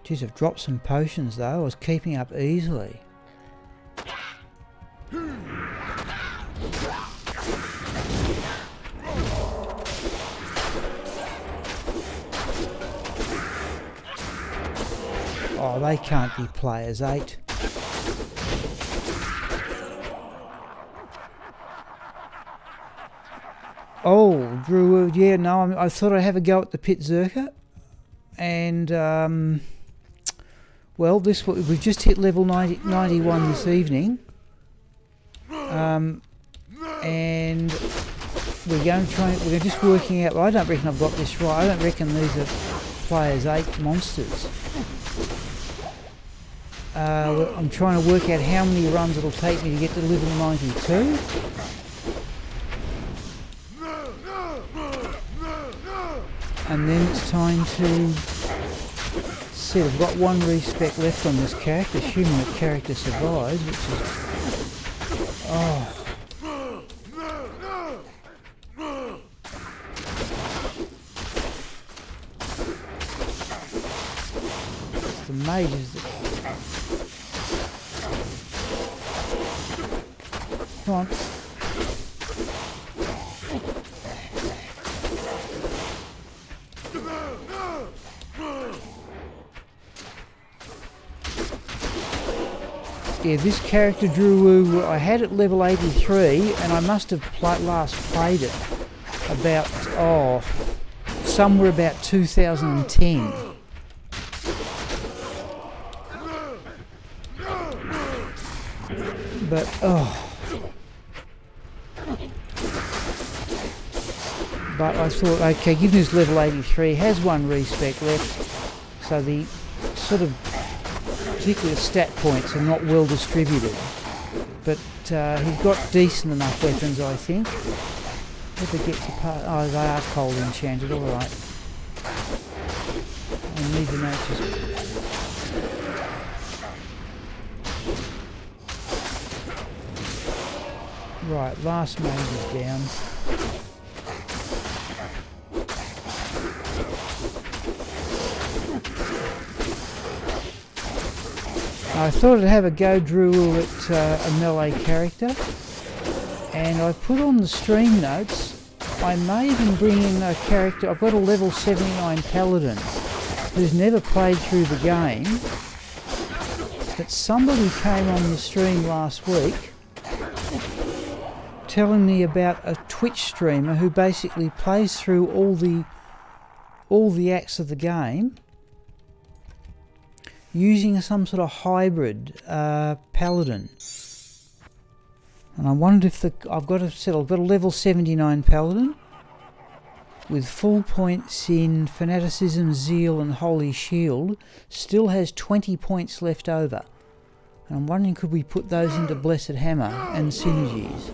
Geez, I've dropped some potions, though. I was keeping up easily. Oh, they can't be players 8. Oh, Drew, yeah, no, I thought I'd have a go at the Pit Zerker. And, well, we've just hit level 91 this evening. And we're going to try. We're just working out. I don't reckon I've got this right. I don't reckon these are players 8 monsters. I'm trying to work out how many runs it'll take me to get to level 92. And then it's time to see. I've got 1 respec left on this character, assuming the character survives, which is... Oh. It's the mages that... Come on. Yeah, this character Drew, I had at level 83, and I must have last played it about, somewhere about 2010. But, But I thought, okay, given his level 83, has 1 respec left, so the sort of particularly the stat points are not well distributed, but he's got decent enough weapons, I think. If they get to oh, they are cold enchanted, alright. I need the natures. Right, last mage is down. I thought I'd have a go Drew at a melee character, and I've put on the stream notes. I may even bring in a character. I've got a level 79 paladin who's never played through the game, but somebody came on the stream last week telling me about a Twitch streamer who basically plays through all the acts of the game using some sort of hybrid paladin. And I wondered if I've got a level 79 paladin with full points in fanaticism, zeal and holy shield, still has 20 points left over. And I'm wondering, could we put those into blessed hammer and synergies?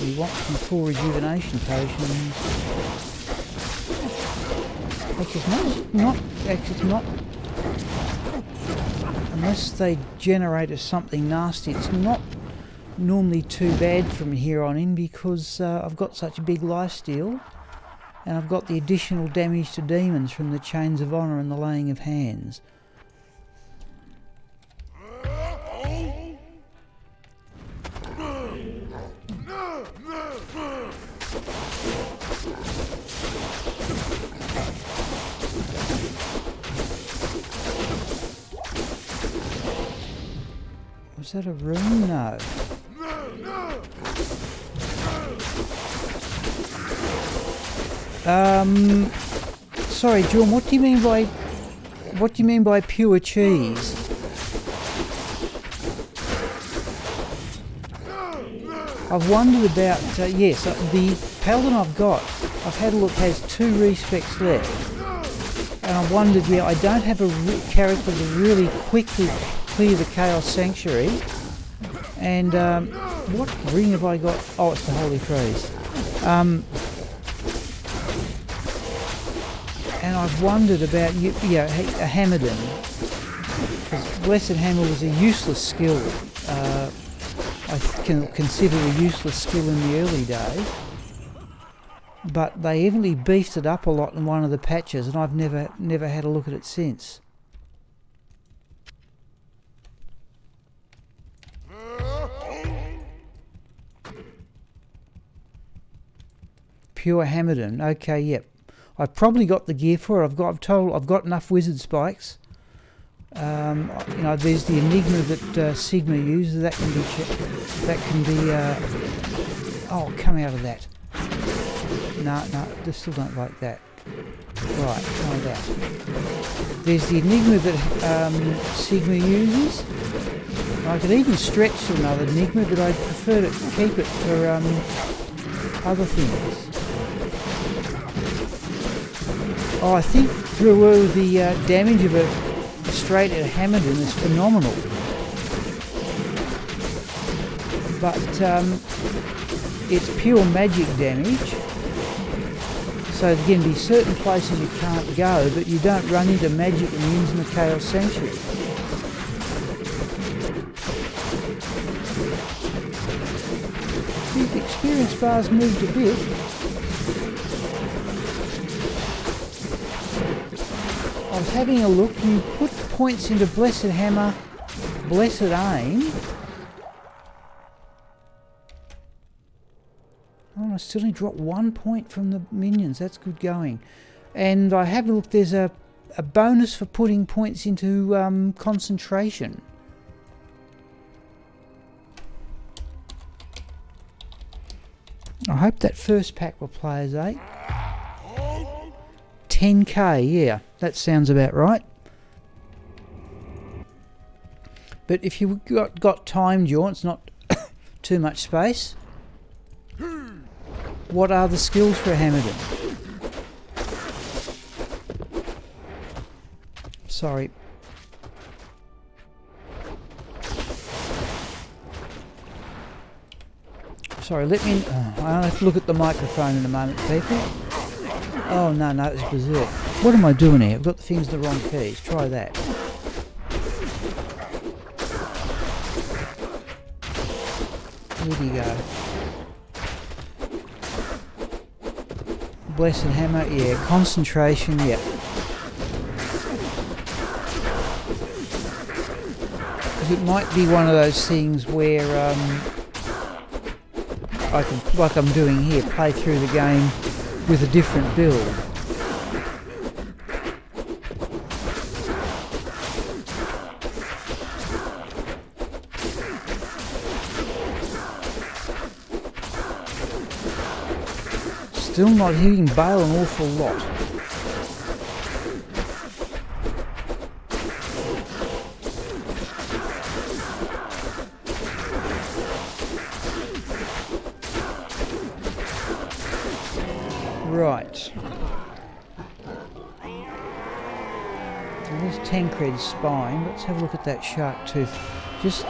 We want some full rejuvenation potions. It's not. Unless they generate us something nasty, it's not normally too bad from here on in, because I've got such a big lifesteal, and I've got the additional damage to demons from the Chains of Honour and the Laying of Hands. Was that a room? No. Sorry, John. What do you mean by pure cheese? I've wondered about. Yes, the paladin I've got. I've had a look. Has 2 respecs left, and I wondered. Yeah, I don't have a character to really quickly clear the Chaos Sanctuary. And what ring have I got? Oh, it's the Holy Freeze. And I've wondered about a Hammerdin, because Blessed Hammer was a useless skill. I can consider a useless skill in the early days, but they evidently beefed it up a lot in one of the patches, and I've never had a look at it since. pure hammerden. Okay, yep. I've probably got the gear for it. I've got enough wizard spikes. You know, there's the enigma that Sigma uses. That can be. Oh, come out of that. No, they still don't like that. Right, try that. There's the enigma that Sigma uses. I could even stretch to another enigma, but I'd prefer to keep it for other things. Oh, I think through the damage of a straight at hammerden is phenomenal. But it's pure magic damage. So there can be certain places you can't go, but you don't run into magic immunes in the Chaos Sanctuary. The experience bar's moved a bit. I was having a look. You put points into Blessed Hammer, Blessed Aim. Oh, I still only dropped 1 point from the minions. That's good going. And I have a look. There's a bonus for putting points into concentration. I hope that first pack were players 8. 10k, yeah, that sounds about right. But if you've got time, Jaunts, not too much space. What are the skills for a hammerden? Sorry. Sorry, let me... I'll have to look at the microphone in a moment, people. Oh, no, it's berserk. What am I doing here? I've got the things in the wrong keys. Try that. Where do you go? Blessed Hammer, yeah. Concentration, yeah. Because it might be one of those things where I can, like I'm doing here, play through the game with a different build. Still not hitting Bale an awful lot. Right. So there's Tancred's spine. Let's have a look at that shark tooth. Just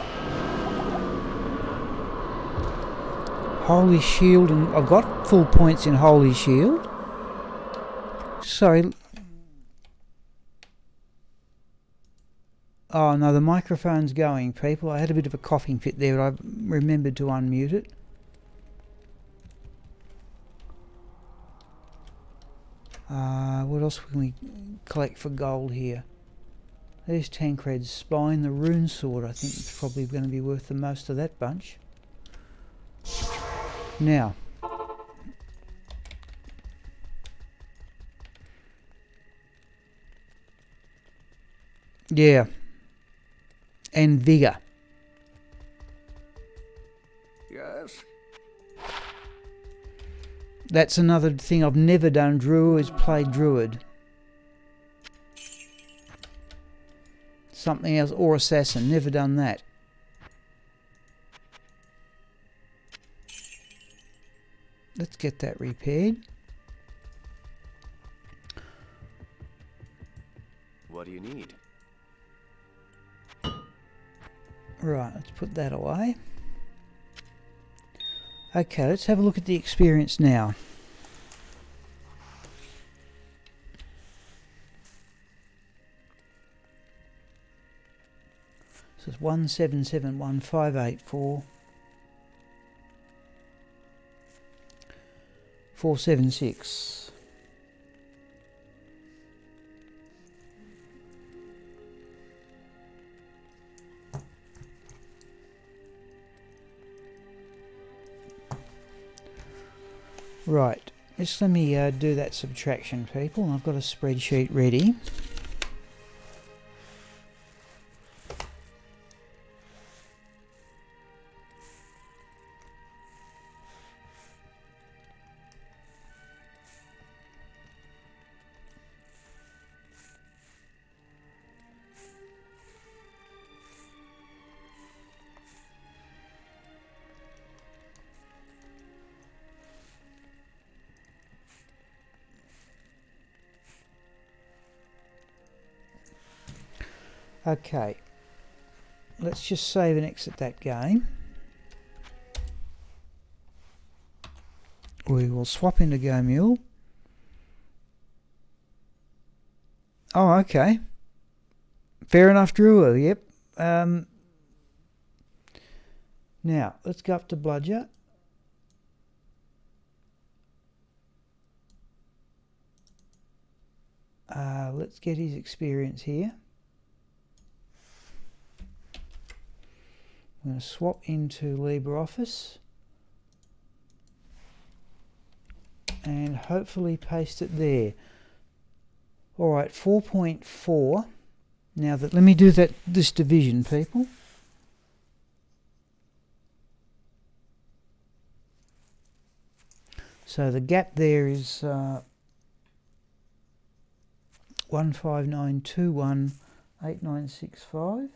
Holy Shield, and I've got full points in Holy Shield. Sorry. Oh no, the microphone's going, people. I had a bit of a coughing fit there, but I remembered to unmute it. What else can we collect for gold here? There's Tancred's spine, the rune sword. I think it's probably going to be worth the most of that bunch. Now, yeah, and vigor. Yes. That's another thing I've never done. Druid is play Druid. Something else, or Assassin. Never done that. Let's get that repaired. What do you need? Right, let's put that away. Okay, let's have a look at the experience now. So it's 1771584. 476. Right. Just let me do that subtraction, people. I've got a spreadsheet ready. Okay, let's just save and exit that game. We will swap into Go Mule. Oh, okay. Fair enough, Drew. Yep. Now, let's go up to Bludger. Let's get his experience here. I'm going to swap into LibreOffice and hopefully paste it there. All right, 4.4. Now that, let me do this division, people. So the gap there is 159218965.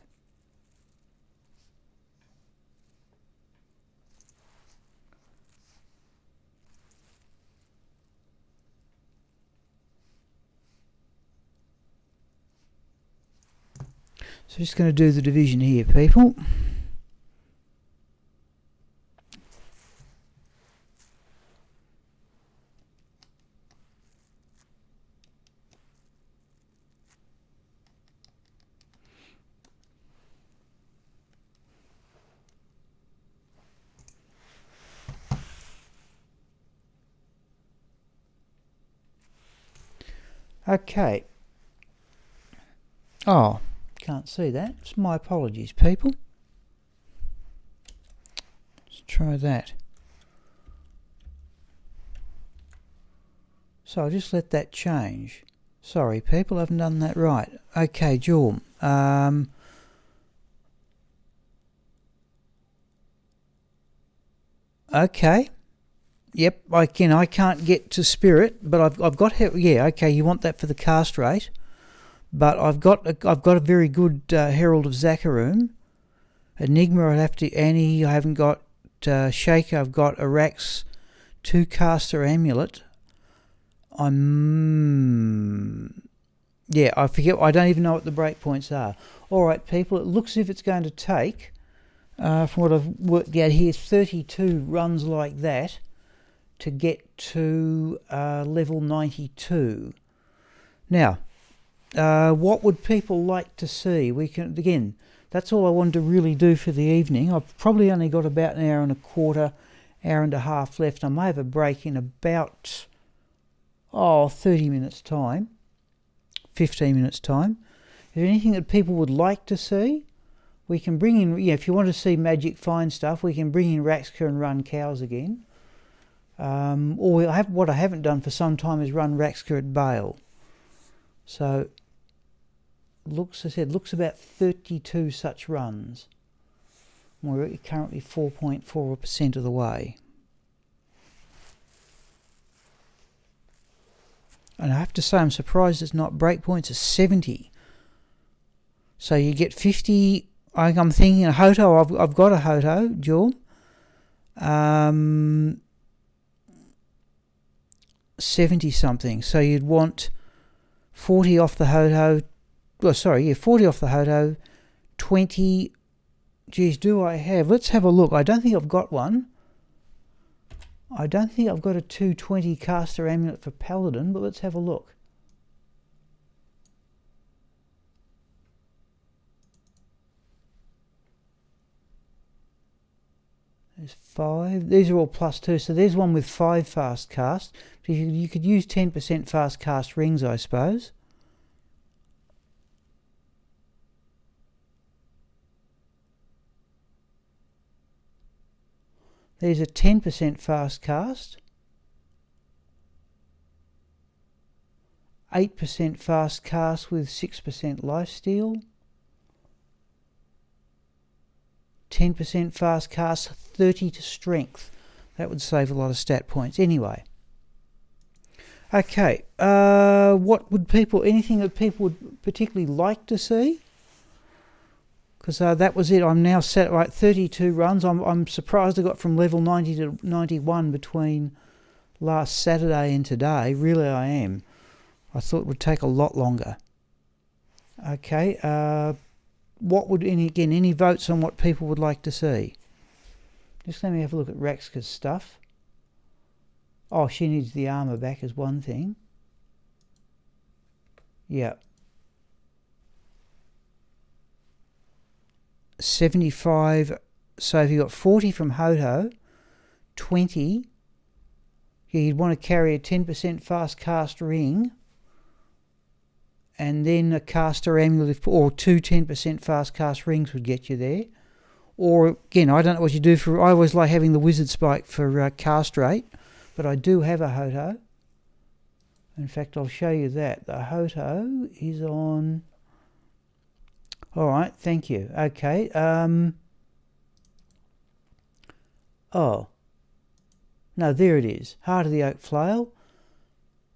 So just going to do the division here, people. Okay. Oh, can't see that. It's my apologies, people. Let's try that. So I'll just let that change. Sorry, people, I haven't done that right. Okay, Jorm. Okay. Yep, I can't get to spirit, but I've got, yeah, okay, you want that for the cast rate. But I've got a very good Herald of Zakharoom. Enigma I'd have to, Annie, I haven't got Shaker, I've got Arax 2 caster amulet. Yeah, I forget, I don't even know what the breakpoints are. Alright people, it looks as if it's going to take, from what I've worked out here, 32 runs like that to get to level 92. Now, what would people like to see? We can, again, that's all I wanted to really do for the evening. I've probably only got about an hour and a quarter, hour and a half left. I may have a break in about 30 minutes time, 15 minutes time. Is there anything that people would like to see? We can bring in, if you want to see magic fine stuff, we can bring in Raxka and run cows again. Or what I haven't done for some time is run Raxka at Bale. So, looks about 32 such runs. We're currently 4.4% of the way. And I have to say, I'm surprised it's not breakpoints of 70. So you get 50. I'm thinking a Hoto. I've got a Hoto, Jorm. 70 something. So you'd want 40 off the Hoto. Well, sorry, yeah, 40 off the Hoto. 20. Geez, do I have? Let's have a look. I don't think I've got one. I don't think I've got a 220 caster amulet for paladin, but let's have a look. There's 5. These are all +2, so there's one with 5 fast cast. You could use 10% fast cast rings, I suppose. There's a 10% fast cast. 8% fast cast with 6% lifesteal. 10% fast cast, 30 to strength. That would save a lot of stat points. Anyway. Okay. What would people... Anything that people would particularly like to see? Because that was it. I'm now set at 32 runs. I'm surprised I got from level 90 to 91 between last Saturday and today. Really, I am. I thought it would take a lot longer. Okay. What would any votes on what people would like to see? Just let me have a look at Raxka's stuff. Oh, she needs the armour back as one thing. Yeah. 75. So if you got 40 from Hoto, 20. Yeah, you'd want to carry a 10% fast cast ring, and then a caster amulet, or 10% fast cast rings would get you there. Or again, I don't know what you do for. I always like having the wizard spike for cast rate, but I do have a Hoto. In fact, I'll show you that. The Hoto is on... Alright, thank you. Okay. Oh. No, there it is. Heart of the Oak Flail.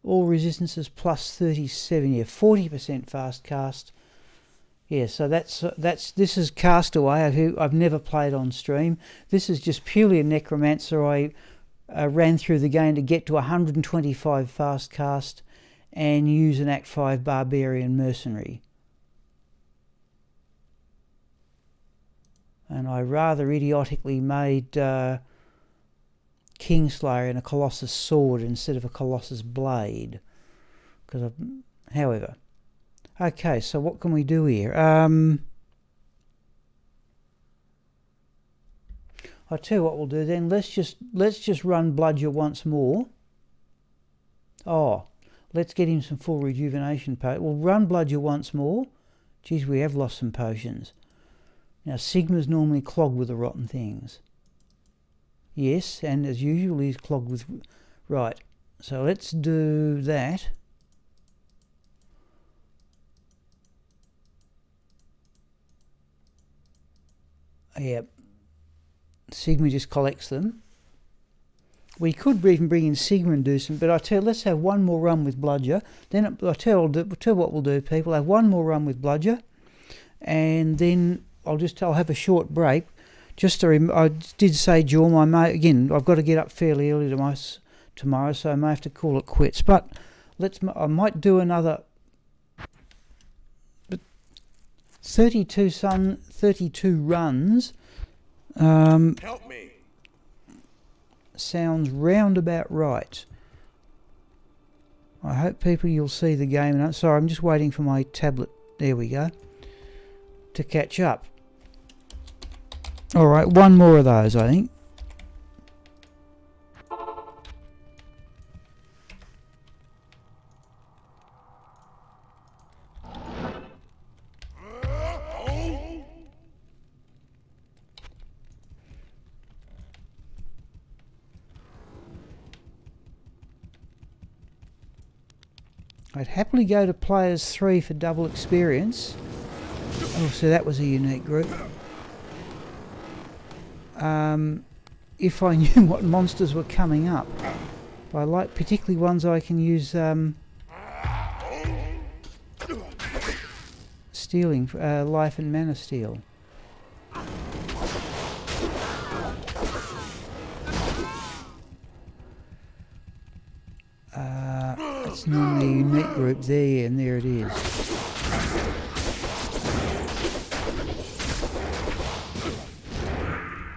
All resistances plus 37. Yeah, 40% fast cast. Yeah, so this is Castaway, who I've never played on stream. This is just purely a necromancer. I ran through the game to get to 125 fast cast and use an Act 5 Barbarian Mercenary. And I rather idiotically made Kingslayer in a Colossus Sword instead of a Colossus Blade. However. Okay, so what can we do here? I'll tell you what we'll do then. Let's just run Bludger once more. Oh, let's get him some full rejuvenation potion. We'll run Bludger once more. Geez, we have lost some potions. Now, Sigma's normally clogged with the rotten things. Yes, and as usual, he's clogged with... Right, so let's do that. Yep. Sigma just collects them. We could even bring in Sigma and do some, but I tell you, let's have one more run with Bludger. Then I tell you what we'll do, people. Have one more run with Bludger, and then I'll have a short break. I did say, Jorm, again, I've got to get up fairly early tomorrow, so I may have to call it quits. But I might do another 32 runs. Help me. Sounds roundabout right. I hope you'll see the game. Sorry, I'm just waiting for my tablet. There we go. To catch up. Alright, one more of those, I think. I'd happily go to players 3 for double experience. Oh, so that was a unique group. If I knew what monsters were coming up. But I like particularly ones I can use stealing, life and mana steal. It's normally a unique group there, and there it is.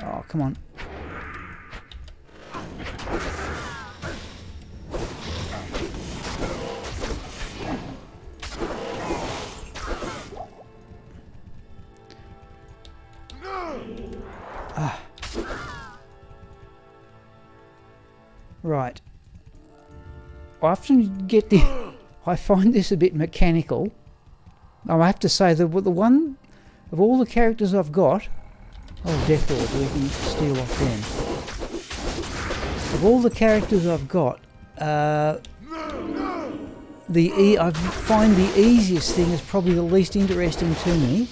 Oh, come on. Right. I often get I find this a bit mechanical. I have to say that the one of all the characters I've got, Death Lord, we can steal off them. Of all the characters I've got, I find the easiest thing is probably the least interesting to me,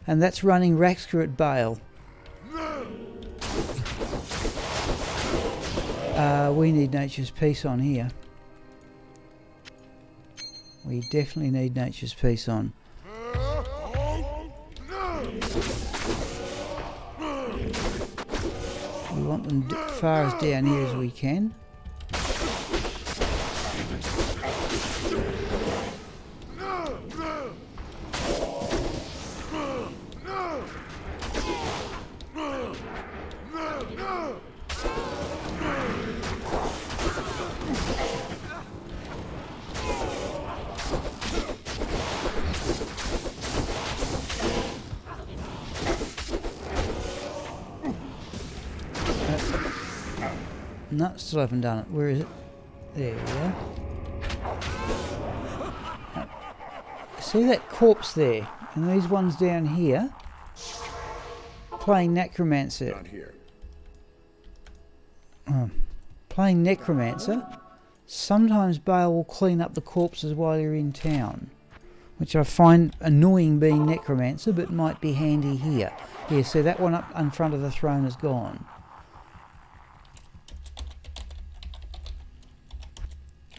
and that's running Raxker at Bale. We need Nature's Peace on here. We definitely need Nature's Peace on. We want them far as down here as we can. No, still haven't done it. Where is it? There we go. See that corpse there? And these ones down here? Playing Necromancer. Not here. Playing Necromancer. Sometimes Bale will clean up the corpses while you're in town, which I find annoying being Necromancer, but might be handy here. Yeah, see that one up in front of the throne is gone.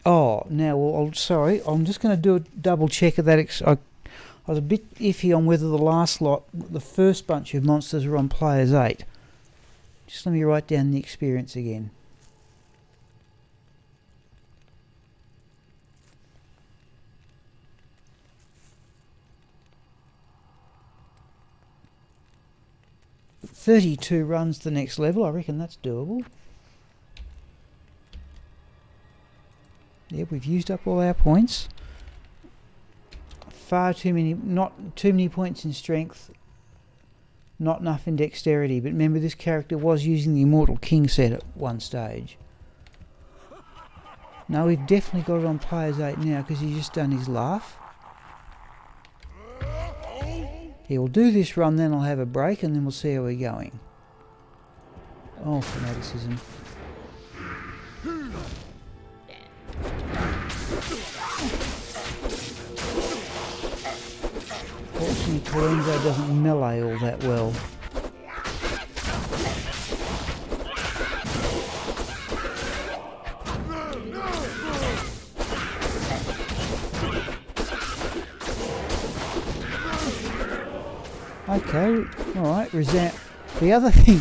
Oh, now, well, sorry, I'm just going to do a double check of that. I was a bit iffy on whether the last lot, the first bunch of monsters were on Players 8. Just let me write down the experience again. $32 runs to the next level. I reckon that's doable. Yep, we've used up all our points. Far too many, not too many points in strength, not enough in dexterity. But remember, this character was using the Immortal King set at one stage. No, we've definitely got it on Players 8 now because he's just done his laugh. He will do this run, then I'll have a break, and then we'll see how we're going. Oh, fanaticism. Fortunately, Coenzo doesn't melee all that well. Okay, alright, the other thing,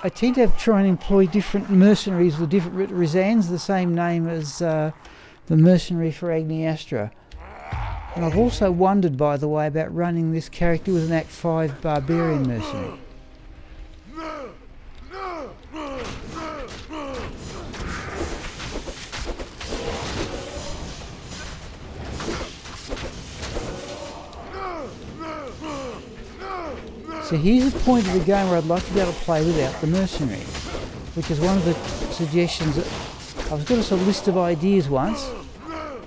I tend to try and employ different mercenaries with different Rizan's the same name as the mercenary for Agniastra. And I've also wondered, by the way, about running this character with an Act 5 Barbarian mercenary. So here's a point of the game where I'd like to be able to play without the mercenary, which is one of the suggestions that I was got us a list of ideas once.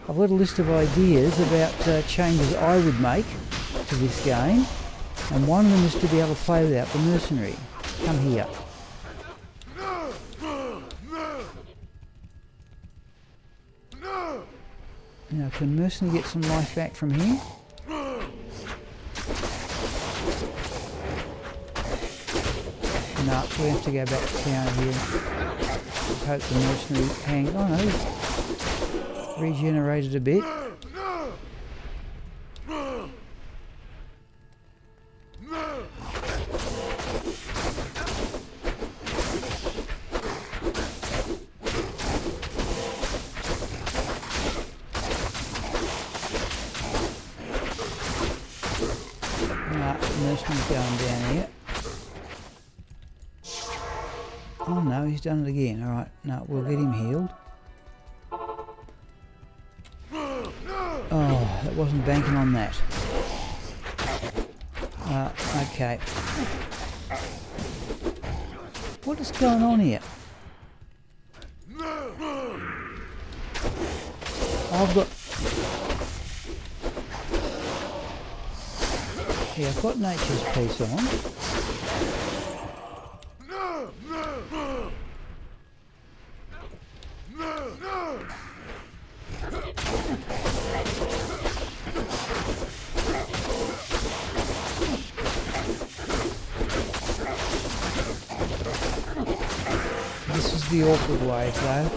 I've got a list of ideas about changes I would make to this game, and one of them is to be able to play without the mercenary. Come here. Now, can mercenary get some life back from here? No, we have to go back to town here. Hope the mercenary hangs. Oh no, regenerated a bit. No, mercenary's going down here. Oh no, he's done it again. Alright, no, we'll get him healed. Oh, that wasn't banking on that. Okay. What is going on here? I've got... Yeah, I've got Nature's Peace on. This is the awkward wave though.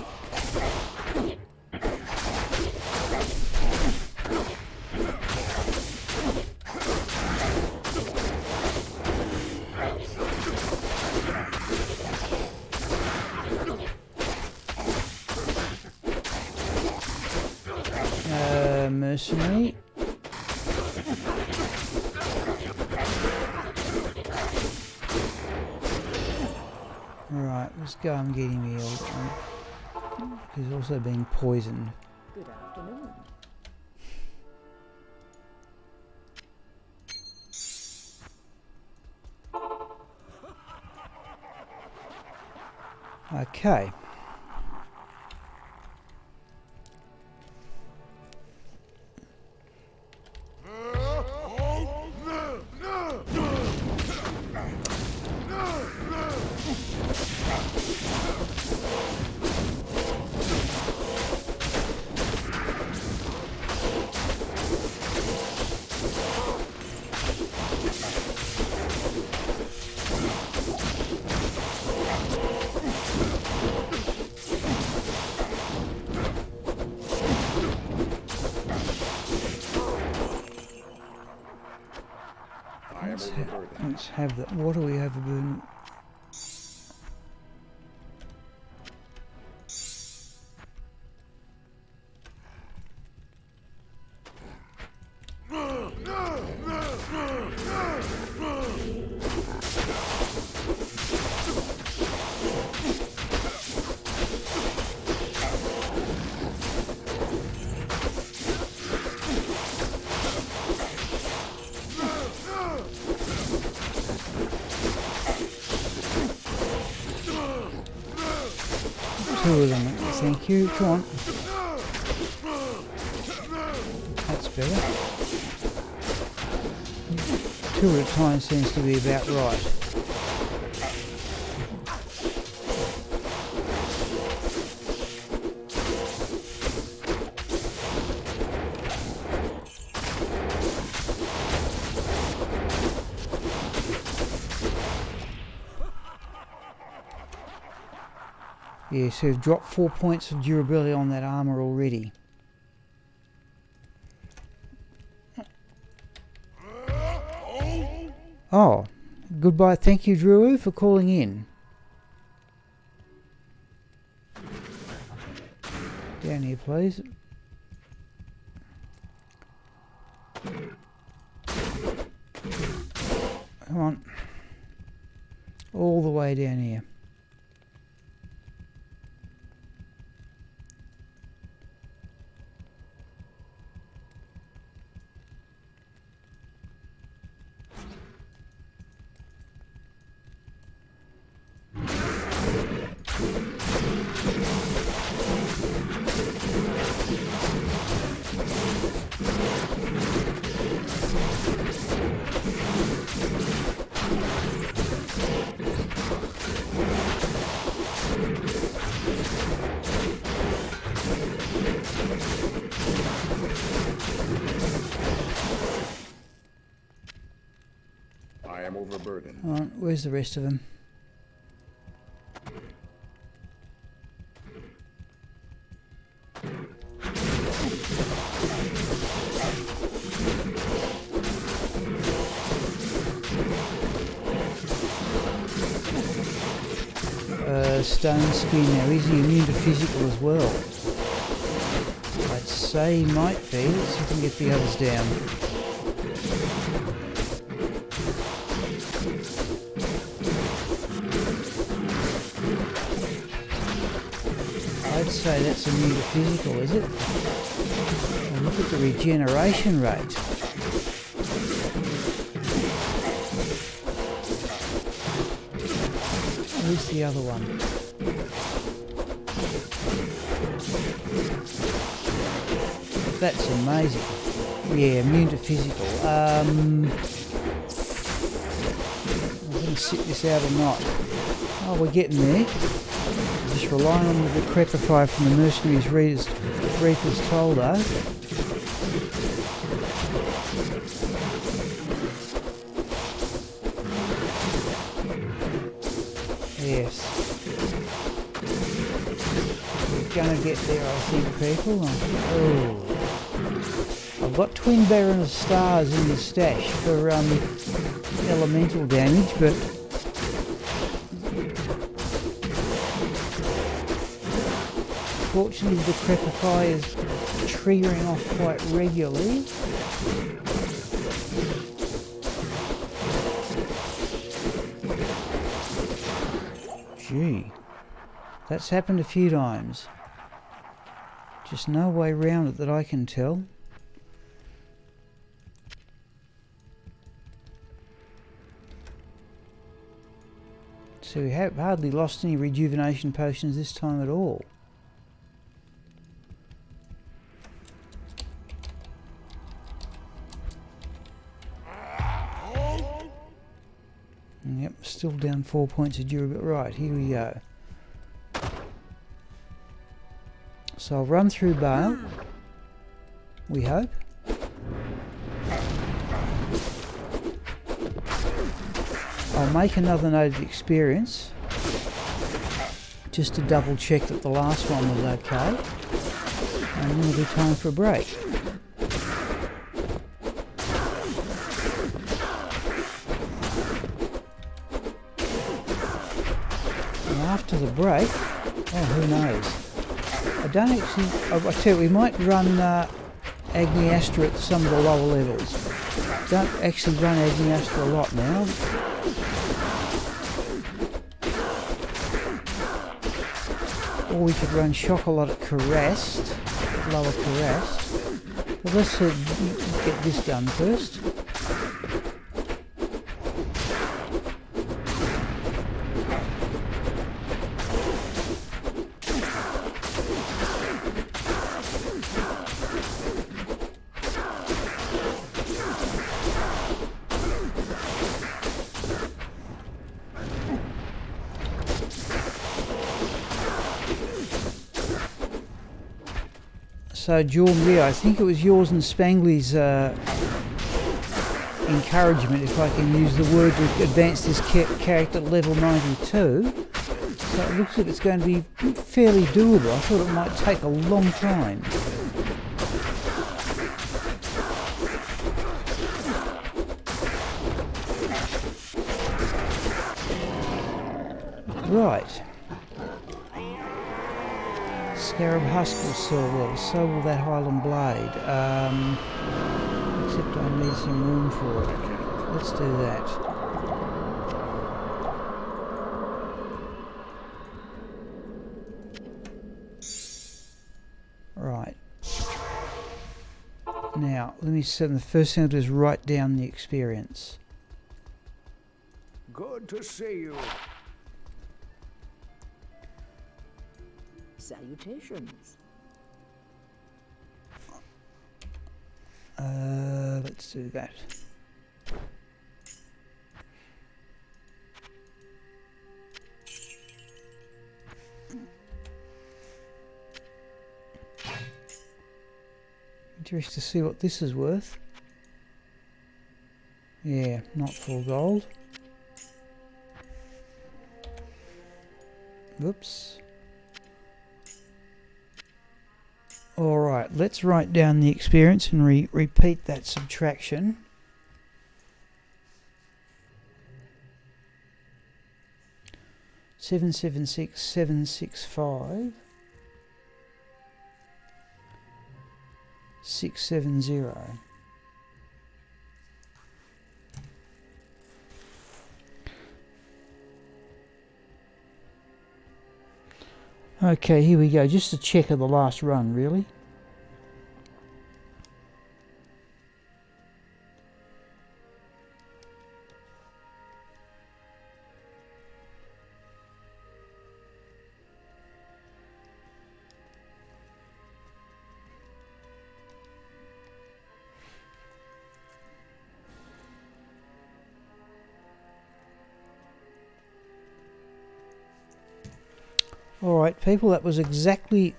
Mercenary. Alright, let's go and get him healed. He's also being poisoned. Good afternoon. Okay. Let's have that. What are we overburdened? Two of them, thank you. Come on. That's better. Two at a time seems to be about right. Yeah, so we've dropped 4 points of durability on that armour already. Oh, goodbye. Thank you, Drew, for calling in. Down here, please. Come on. All the way down here. I am overburdened. Alright, where's the rest of them? Stone skin. Now, is he immune to physical as well? I'd say he might be. Let's see if we can get the others down. I'd say that's immune to physical, is it? And look at the regeneration rate. Where's the other one? That's amazing. Yeah, immune to physical. I'm going to sit this out or not. Oh, we're getting there. Just relying on the decrepify from the mercenaries Reaper's toll though. Yes. We're gonna get there, I think, people. Oh. I've got Twin Baroness stars in the stash for elemental damage, but fortunately the Decrepify is triggering off quite regularly. Gee, that's happened a few times. Just no way around it that I can tell. So we have hardly lost any rejuvenation potions this time at all. Yep, still down 4 points of durability. Right, here we go. So I'll run through Bale. We hope. I'll make another note of experience just to double check that the last one was okay. And then it'll be time for a break. And after the break, oh, who knows? I don't actually, I tell you, we might run Agni Astra at some of the lower levels. Don't actually run Agni Astra a lot now. Or we could run Shock a lot at Caressed, lower Caressed. But let's get this done first. So, Jorm, yeah, I think it was yours and Spangley's encouragement, if I can use the word, to advance this character to level 92. So it looks like it's going to be fairly doable. I thought it might take a long time. Right. Scarab Husk will sell well, so will that Highland Blade. Except I need some room for it. Let's do that. Right. Now, let me see. The first thing I'll do is write down the experience. Good to see you. Salutations. Let's do that. Interested to see what this is worth. Yeah, not full gold. Whoops. Alright, let's write down the experience and repeat that subtraction. Seven 76765 670. Okay, here we go. Just a check of the last run, really. Alright people, that was exactly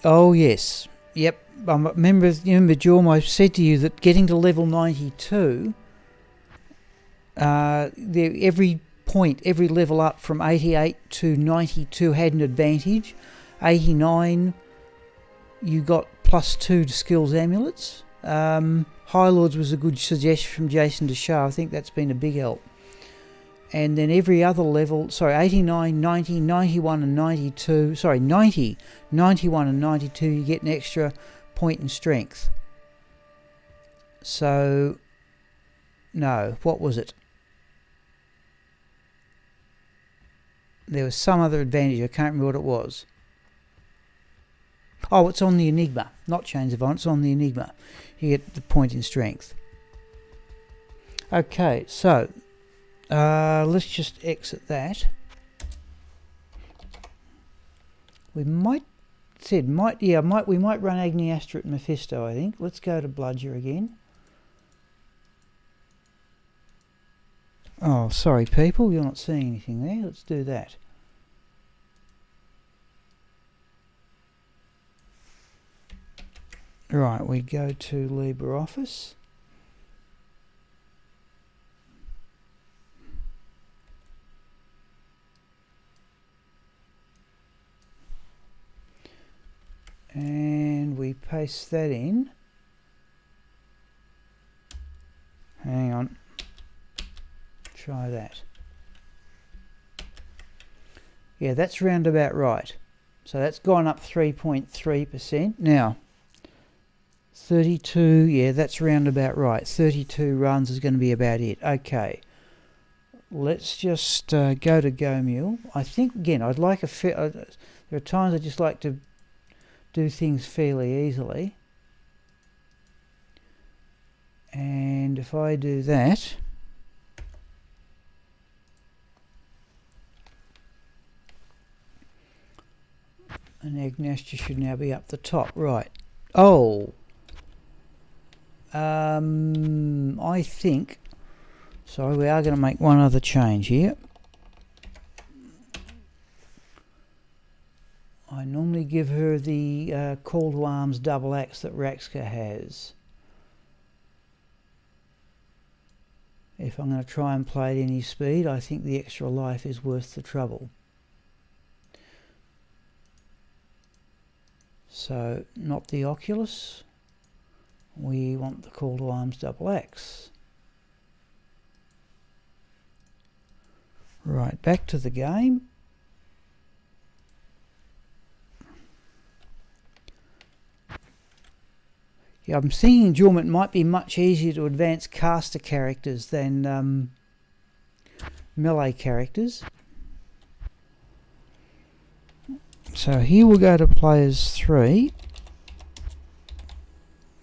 Oh yes, yep. You remember, Jorm, I said to you that getting to level 92, every point, every level up from 88 to 92 had an advantage. 89, you got +2 to skills amulets. High Lords was a good suggestion from Jason DeShar. I think that's been a big help. And then every other level, 89, 90, 91 and 92, 90, 91 and 92, you get an extra point in strength. So, no, what was it? There was some other advantage, I can't remember what it was. Oh, it's on the Enigma, not Chains of Iron, it's on the Enigma. You get the point in strength. Okay, so let's just exit that. We might run Agni Astra at Mephisto, I think. Let's go to Bludger again. Oh, sorry people, you're not seeing anything there. Let's do that. Right, we go to LibreOffice. And we paste that in. Hang on. Try that. Yeah, that's round about right. So that's gone up 3.3%. Now, 32, yeah, that's round about right. 32 runs is going to be about it. Okay. Let's just go to GoMule. I think, again, I'd like there are times I just like to do things fairly easily. And if I do that, and Agnestia should now be up the top, right. Oh, I think, sorry, we are going to make one other change here. I normally give her the Call to Arms double axe that Raxka has. If I'm going to try and play at any speed, I think the extra life is worth the trouble. So, not the Oculus. We want the Call to Arms double axe. Right, back to the game. Yeah, I'm thinking, Jorm, it might be much easier to advance caster characters than melee characters. So here we'll go to players 3.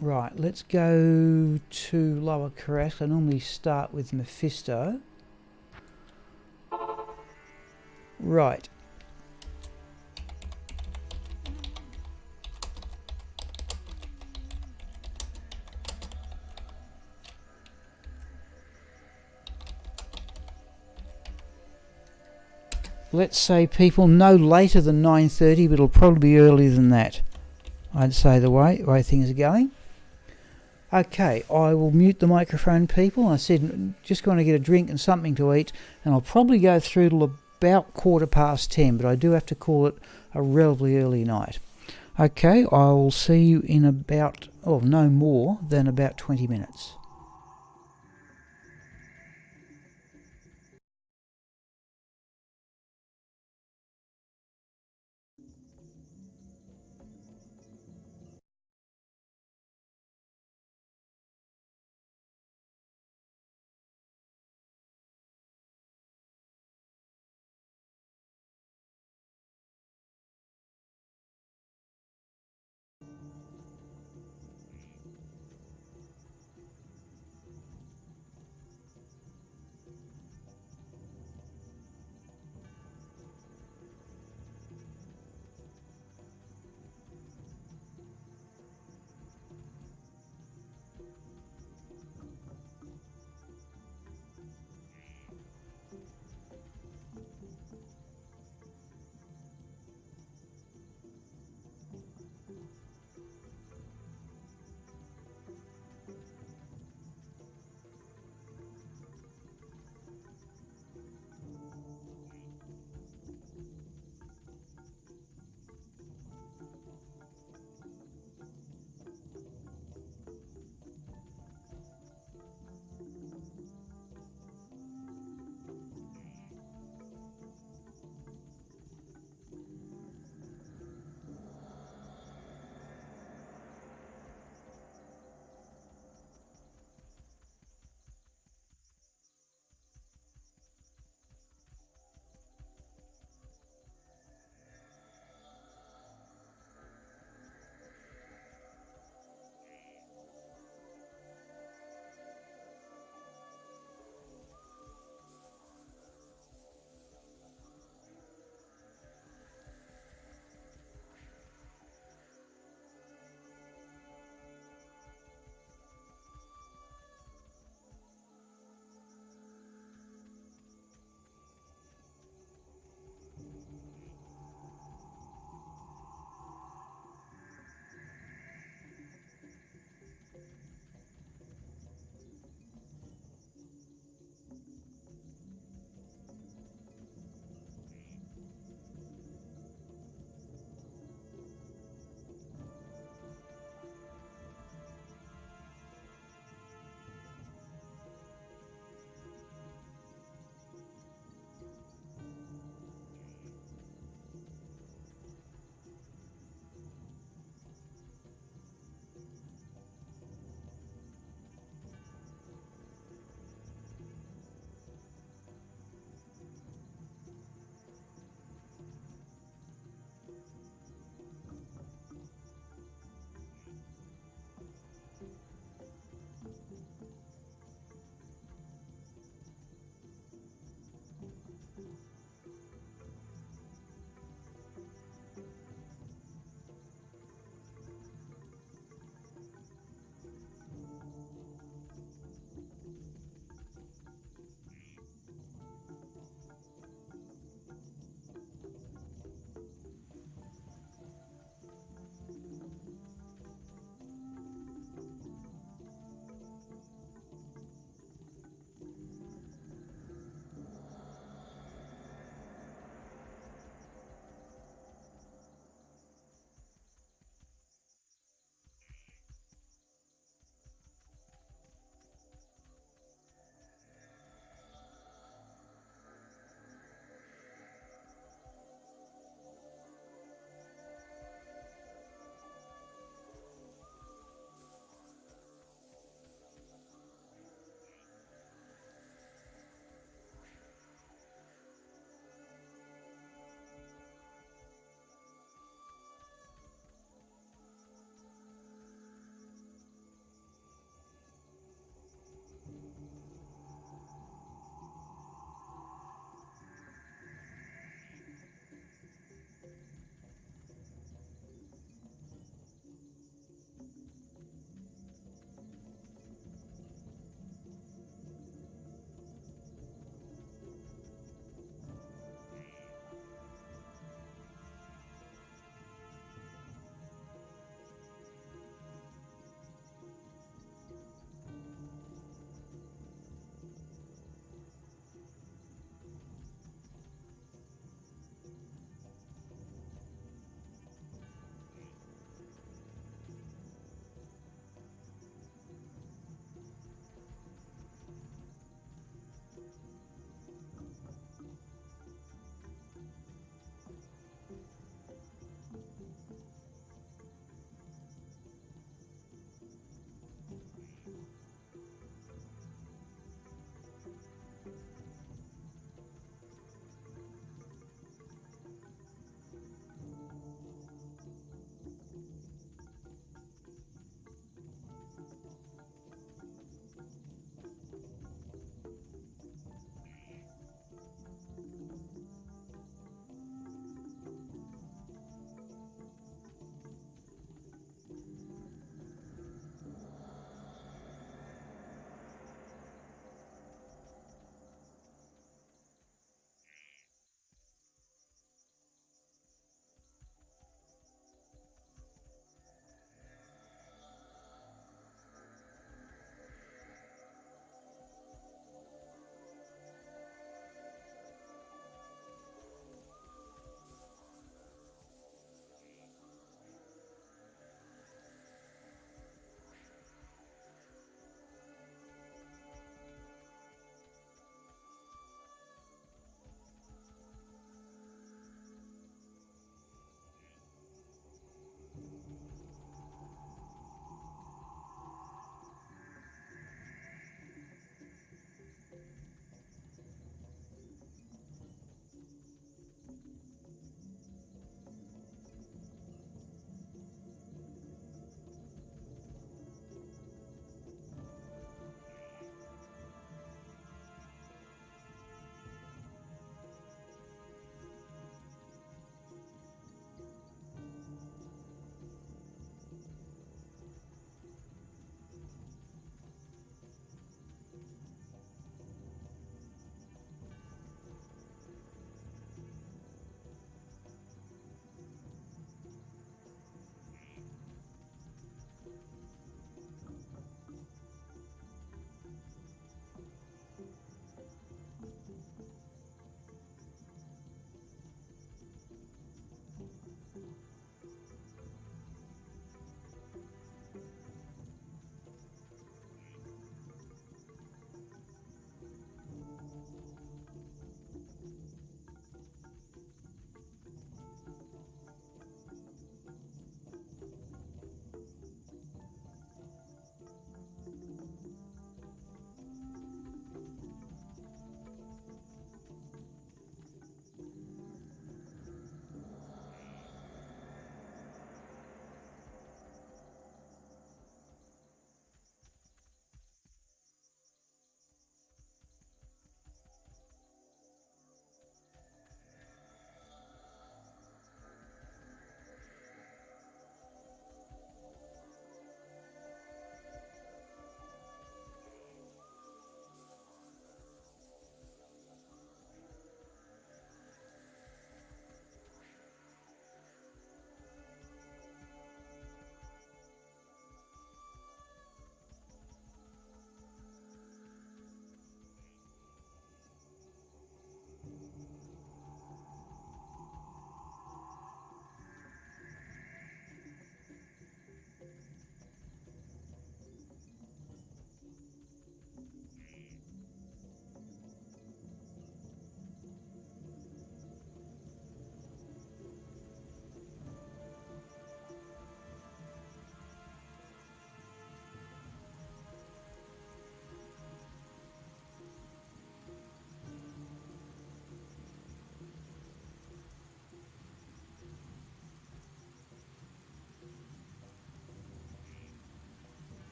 Right, let's go to Lower Karask. I normally start with Mephisto. Right. Let's say people no later than 9:30, but it'll probably be earlier than that. I'd say the way things are going. Okay, I will mute the microphone, people. I said just going to get a drink and something to eat, and I'll probably go through till about 10:15, but I do have to call it a relatively early night. Okay, I'll see you in about, no more than about 20 minutes.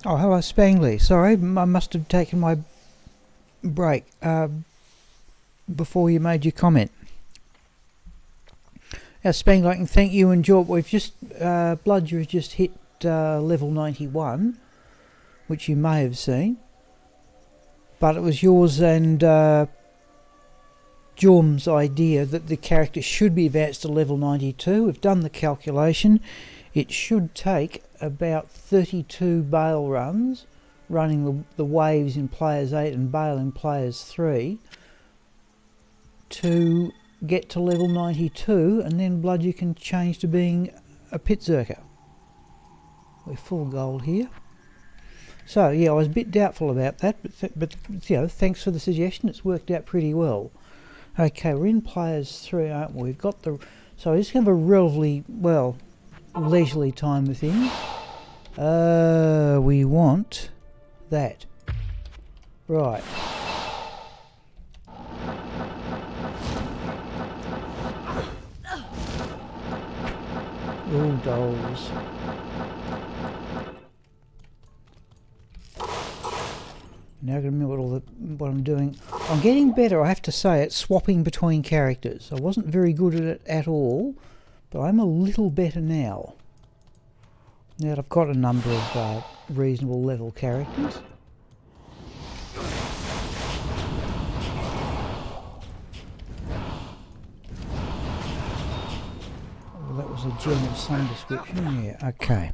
Oh, hello, Spangley. Sorry, I must have taken my break before you made your comment. Now, Spangley, I can thank you and George. We've just Bludger has just hit level 91, which you may have seen, but it was yours and Jorm's idea that the character should be advanced to level 92. We've done the calculation. It should take about 32 Bale runs, running the waves in Players 8 and Bale in Players 3, to get to level 92, and then Bludger can change to being a pit zerker. We're full gold here. So yeah, I was a bit doubtful about that, but you know, thanks for the suggestion. It's worked out pretty well. Okay, we're in Players 3, aren't we? We've got the... So I just have a relatively, well, leisurely time with things. We want that. Right. All dolls. Now I can remember what I'm doing. I'm getting better, I have to say, at swapping between characters. I wasn't very good at it at all, but I'm a little better now. Now that I've got a number of reasonable level characters. Well, that was a gem of some description, yeah, okay.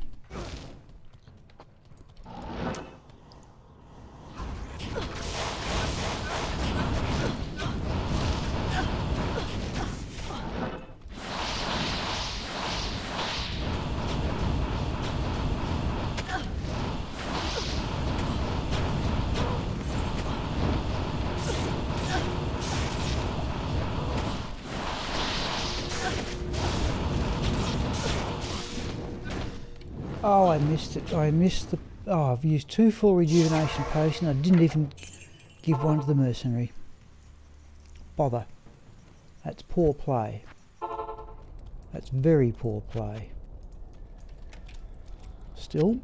Oh, I missed it. I missed the... Oh, I've used 2 full rejuvenation potions. I didn't even give one to the mercenary. Bother. That's poor play. That's very poor play. Still,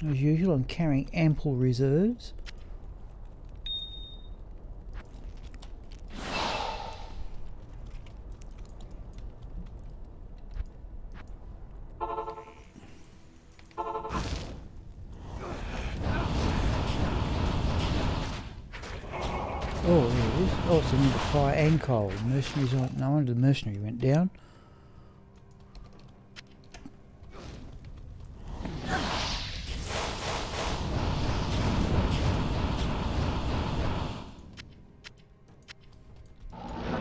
as usual, I'm carrying ample reserves. Oh, there it is. Oh, it's into fire and cold. Mercenaries on. No wonder the mercenary went down.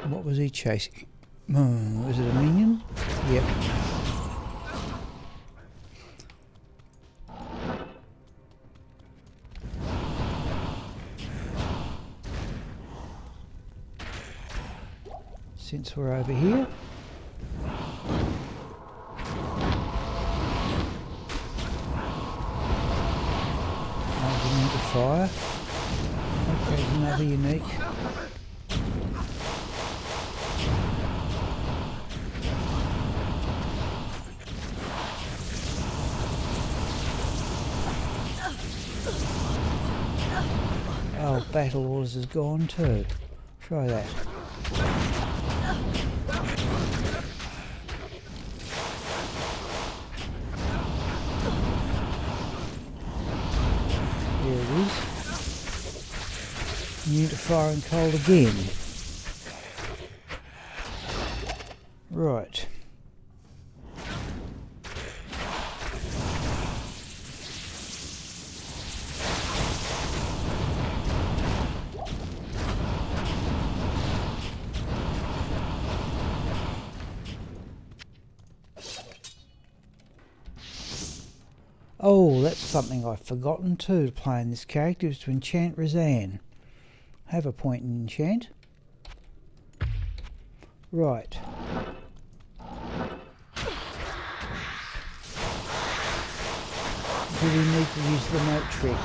What was he chasing? Oh, was it a minion? Yep. Since we're over here, I'll into fire. Okay, there's another unique. Oh, battle orders is gone too. Try that. There it is. Immune to fire and cold again. Right. Oh, that's something I've forgotten too to play in this character, is to enchant Razan. Have a point in enchant. Right. Do we need to use the note trick?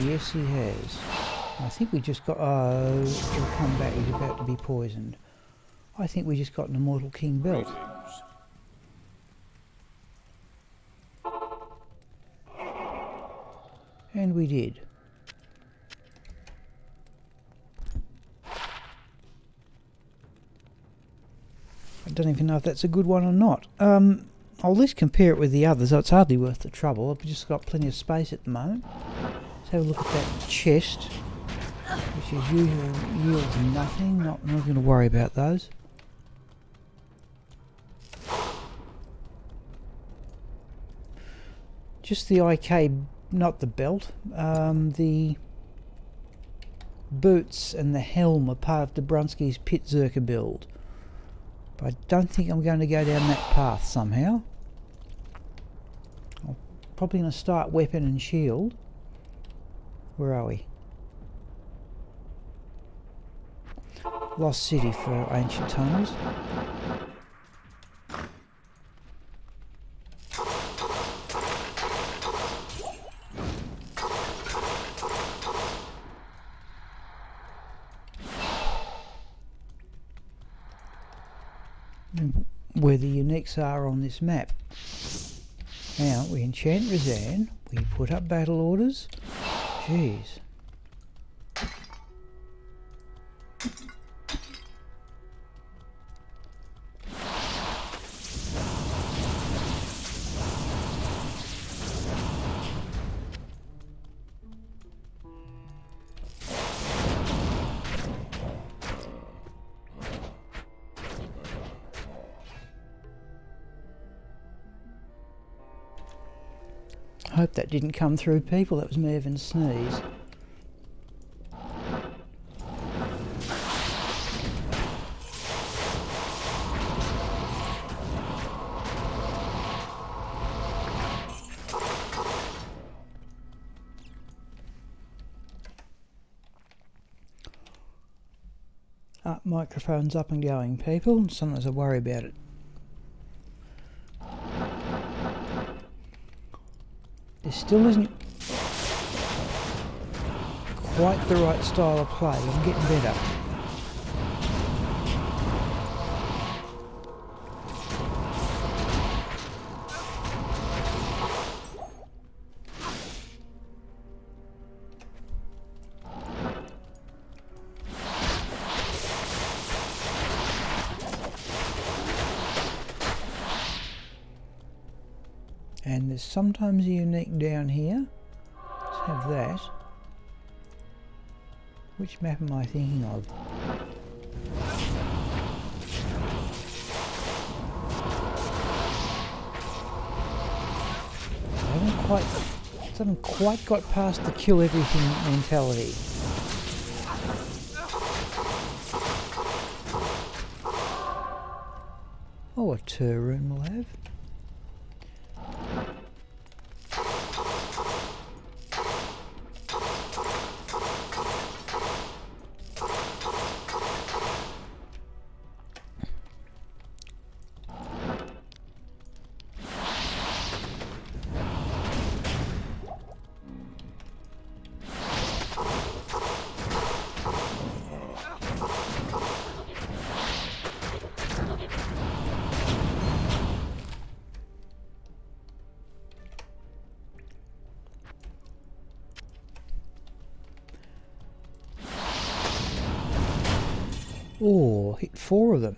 Yes, he has. I think we just got... Oh, he'll come back. He's about to be poisoned. I think we just got an Immortal King belt. And we did. I don't even know if that's a good one or not. I'll at least compare it with the others, so it's hardly worth the trouble. I've just got plenty of space at the moment. Let's have a look at that chest, which as usual yields nothing. Not going to worry about those. Just the IK, not the belt. The boots and the helm are part of Dabrunski's Pit Zerker build. But I don't think I'm going to go down that path somehow. I'm probably going to start weapon and shield. Where are we? Lost City for ancient tunnels. Where the uniques are on this map. Now we enchant Razan, we put up battle orders. Jeez. I hope that didn't come through, people. That was Mervin's sneeze. Microphone's up and going, people. Sometimes I worry about it. There still isn't quite the right style of play. I'm getting better. And there's sometimes a unique down here. Let's have that. Which map am I thinking of? I haven't quite got past the kill everything mentality. Oh, a Turun we'll have. Oh, hit 4 of them.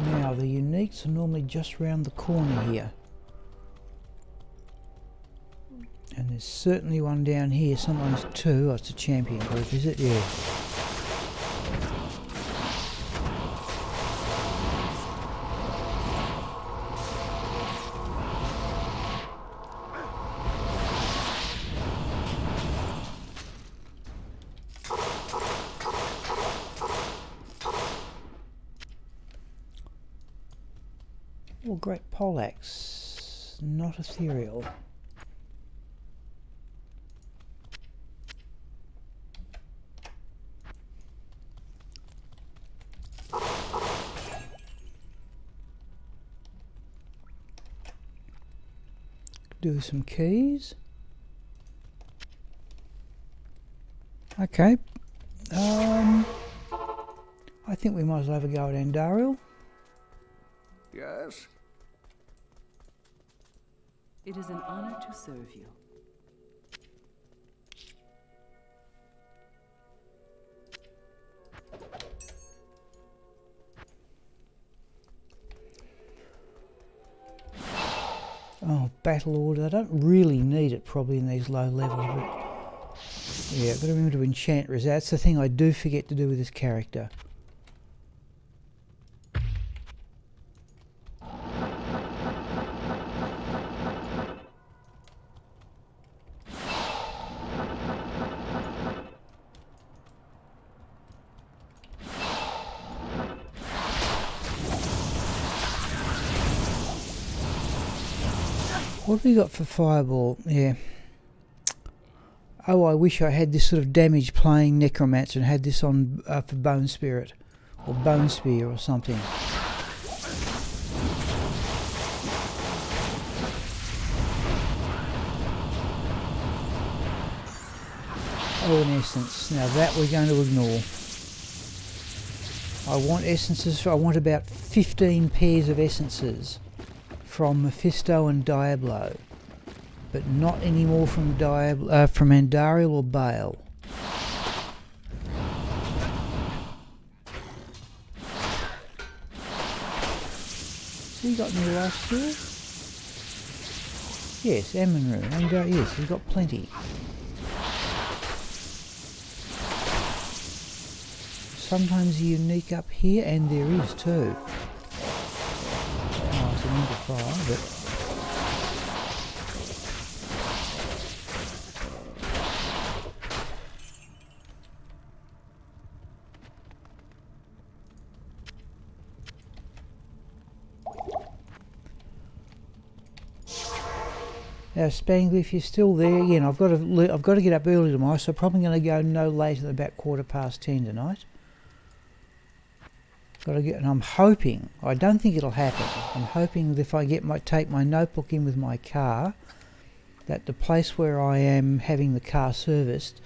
Now the uniques are normally just round the corner here. And there's certainly one down here, sometimes 2. Oh, it's a champion group, is it? Yeah. Oh, great poleaxe. Not ethereal. Do some keys. Okay. I think we might as well have a go at Andariel. Yes? It is an honor to serve you. Oh, battle order. I don't really need it probably in these low levels, but yeah, I've got to remember to enchant resist. That's the thing I do forget to do with this character. What have we got for fireball? Yeah. Oh, I wish I had this sort of damage playing necromancer and had this on for bone spirit or bone spear or something. Oh, an essence. Now that we're going to ignore. I want essences. I want about 15 pairs of essences from Mephisto and Diablo, but not any more from from Andariel or Bale. So you got any life skill? Yes, Amun and yes, he's got plenty. Sometimes unique up here, and there is too. Oh, it's an into fire, but now, Spangly, if you're still there, again, I've got to get up early tomorrow, so I'm probably going to go no later than about 10:15 tonight. Got to get, and I'm hoping. I don't think it'll happen. I'm hoping that if I take my notebook in with my car, that the place where I am having the car serviced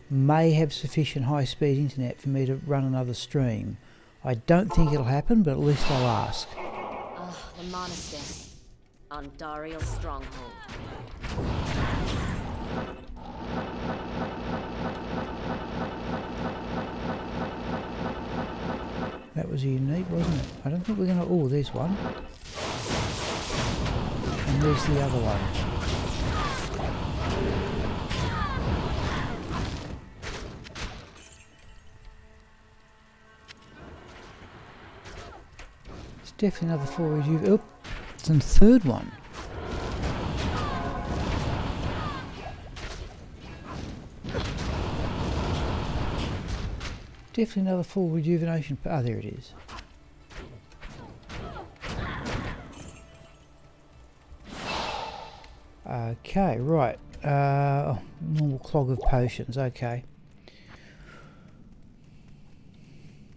may have sufficient high-speed internet for me to run another stream. I don't think it'll happen, but at least I'll ask. The monastery on Dariel's stronghold. That was unique, wasn't it? I don't think we're going to... Oh, there's one. And there's the other one. It's definitely another 4 rejuve. Oh, it's a third one. Definitely another full rejuvenation. Ah, there it is. Okay, right. Normal clog of potions, okay.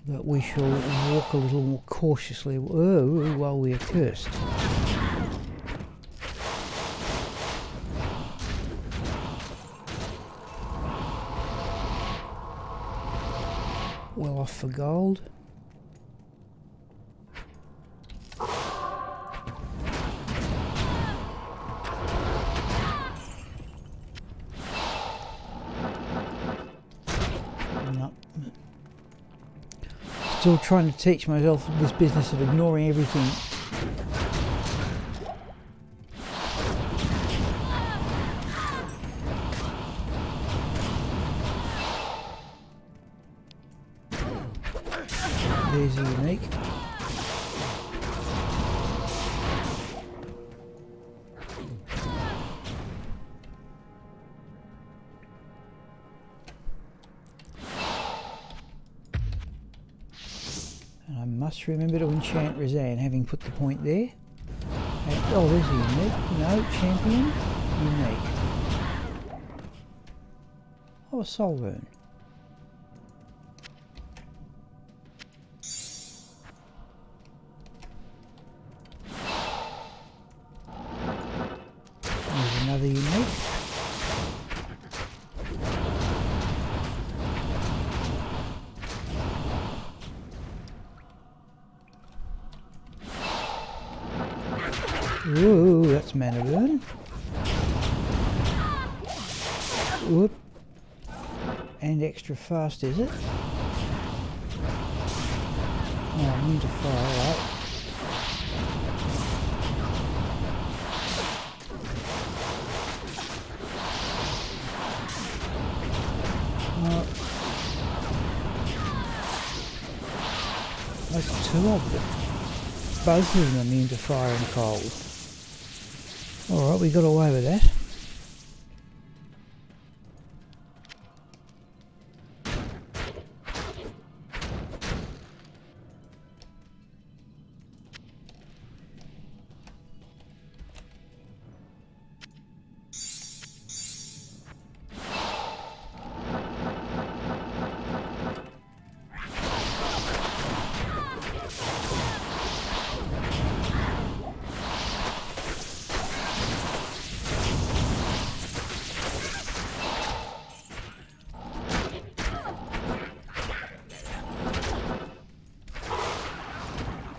But we shall walk a little more cautiously while we are cursed. Well off for gold. No. Still trying to teach myself this business of ignoring everything. There's a unique. And I must remember to enchant Razan, having put the point there. Oh, there's a unique. No, champion. Unique. Oh, a soul rune. There's another unique. Ooh, that's mana burn. Whoop. And extra fast, is it? Oh, I'm into fire, right. That's two of them. Both of them are immune to fire and cold. Alright, we got away with that.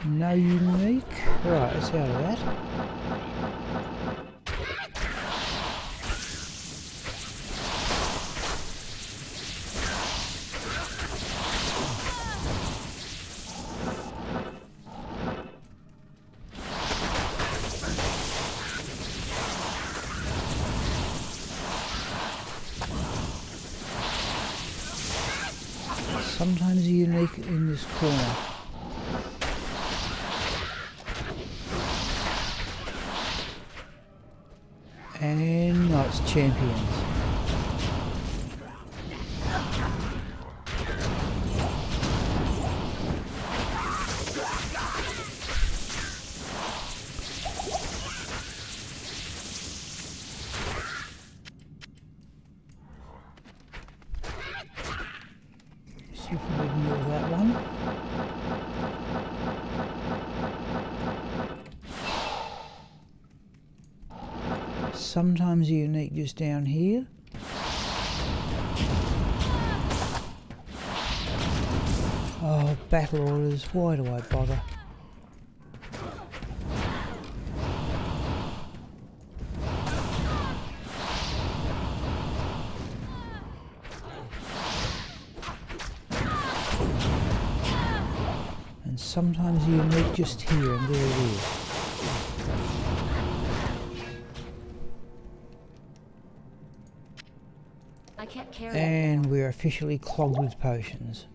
No unique. Right, let's out of that. Sometimes a unique in this corner. And no, it's champions. See if we can ignore that one. Sometimes unique just down here. Oh, battle orders, why do I bother? And sometimes unique just here, and there it is. I can't carry it. And we're officially clogged with potions.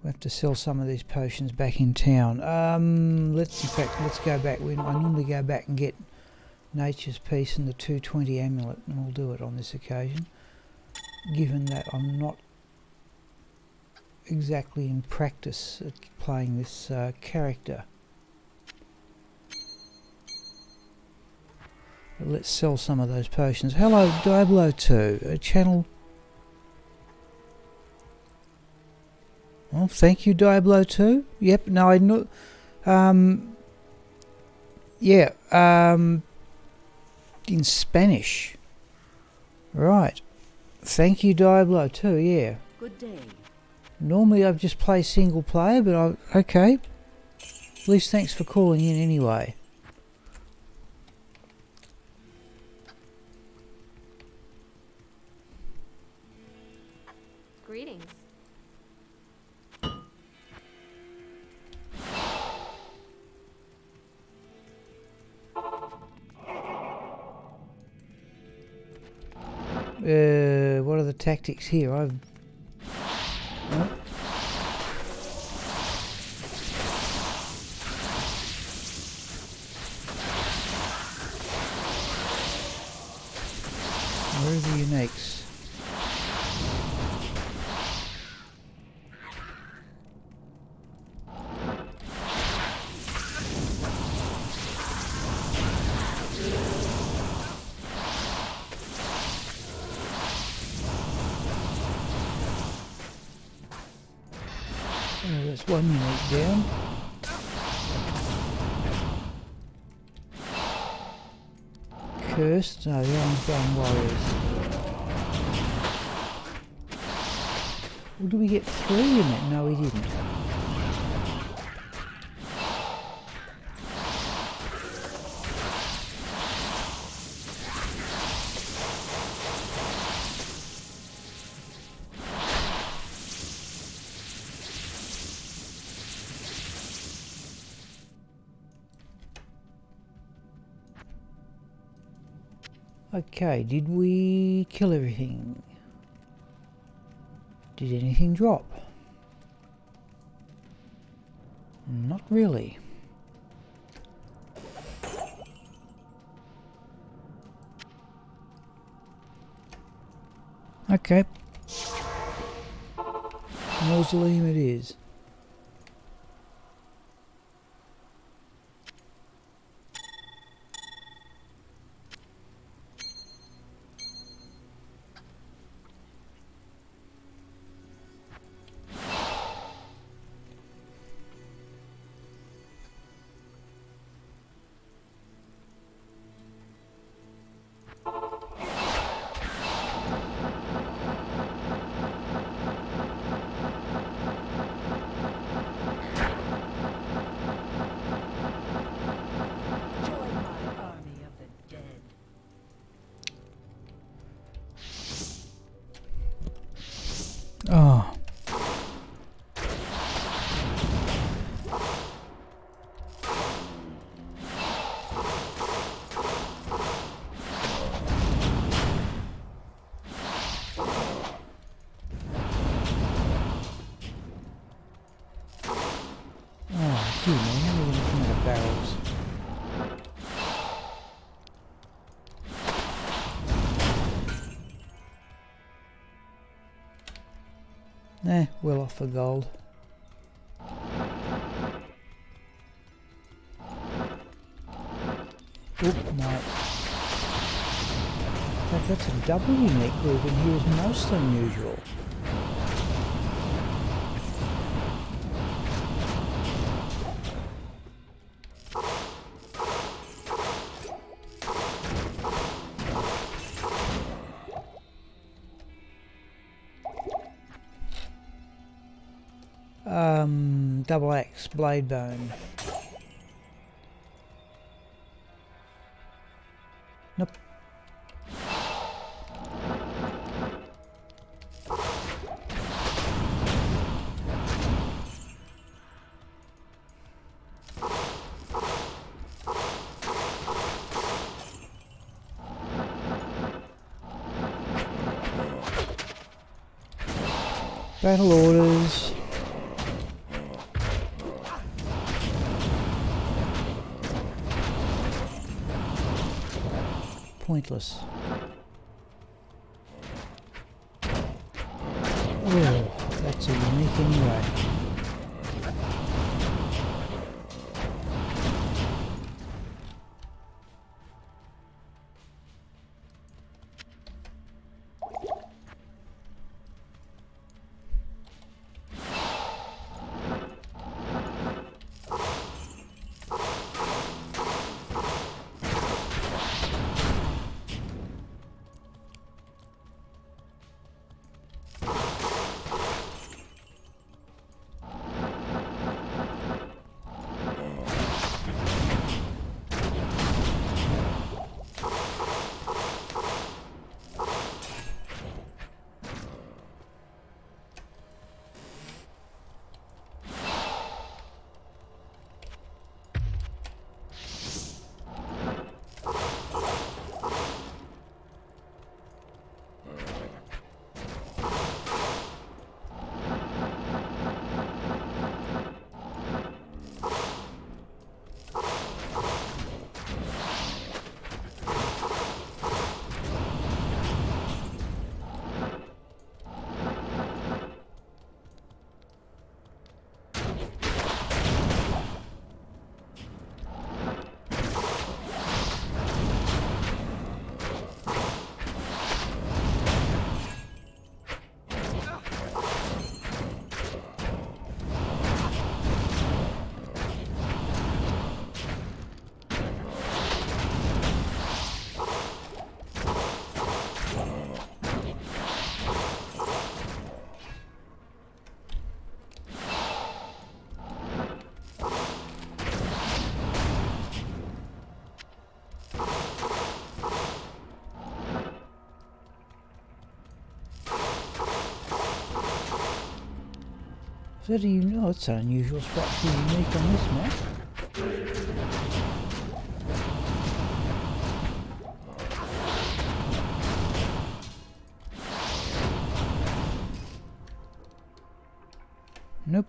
We have to sell some of these potions back in town. Let's go back. I normally go back and get Nature's Peace and the 220 amulet, and we'll do it on this occasion. Given that I'm not exactly in practice at playing this character. But let's sell some of those potions. Hello, Diablo 2, channel. Well, thank you, Diablo 2. Yep, no, I know. Yeah, in Spanish. Right. Thank you, Diablo 2, yeah. Good day. Normally I just play single player, but okay. At least thanks for calling in anyway. Greetings. What are the tactics here? Huh? Where are the uniques? Oh, that's one unique down. Cursed? No, the Armstrong Warriors. Well, did we get 3 in that? No, we didn't. Okay, did we kill everything? Did anything drop? Not really. Okay. Mausoleum it is. Join my army of the dead. Oh. Oh, dear me, how are we going to come out of barrels? Well off for gold. Oop, no. In fact, that's a double unique group, and here is most unusual. Double axe, blade bone. Nope. Battle orders. Pointless. Oh, that's a unique anyway. Is that a, oh, it's an unusual spot for unique on this map. Nope.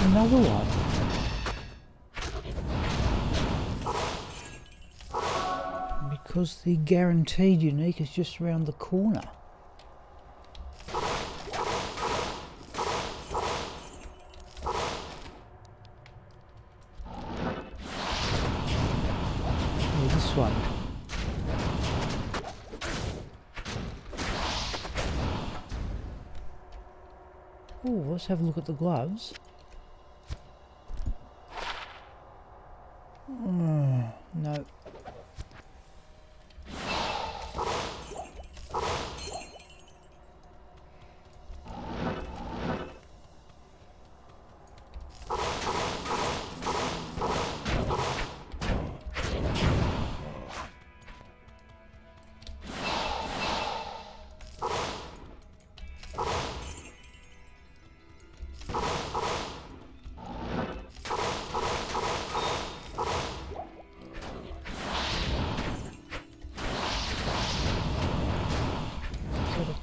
Another one. Because the guaranteed unique is just around the corner. Yeah, this one. Oh, let's have a look at the gloves. Oh, no.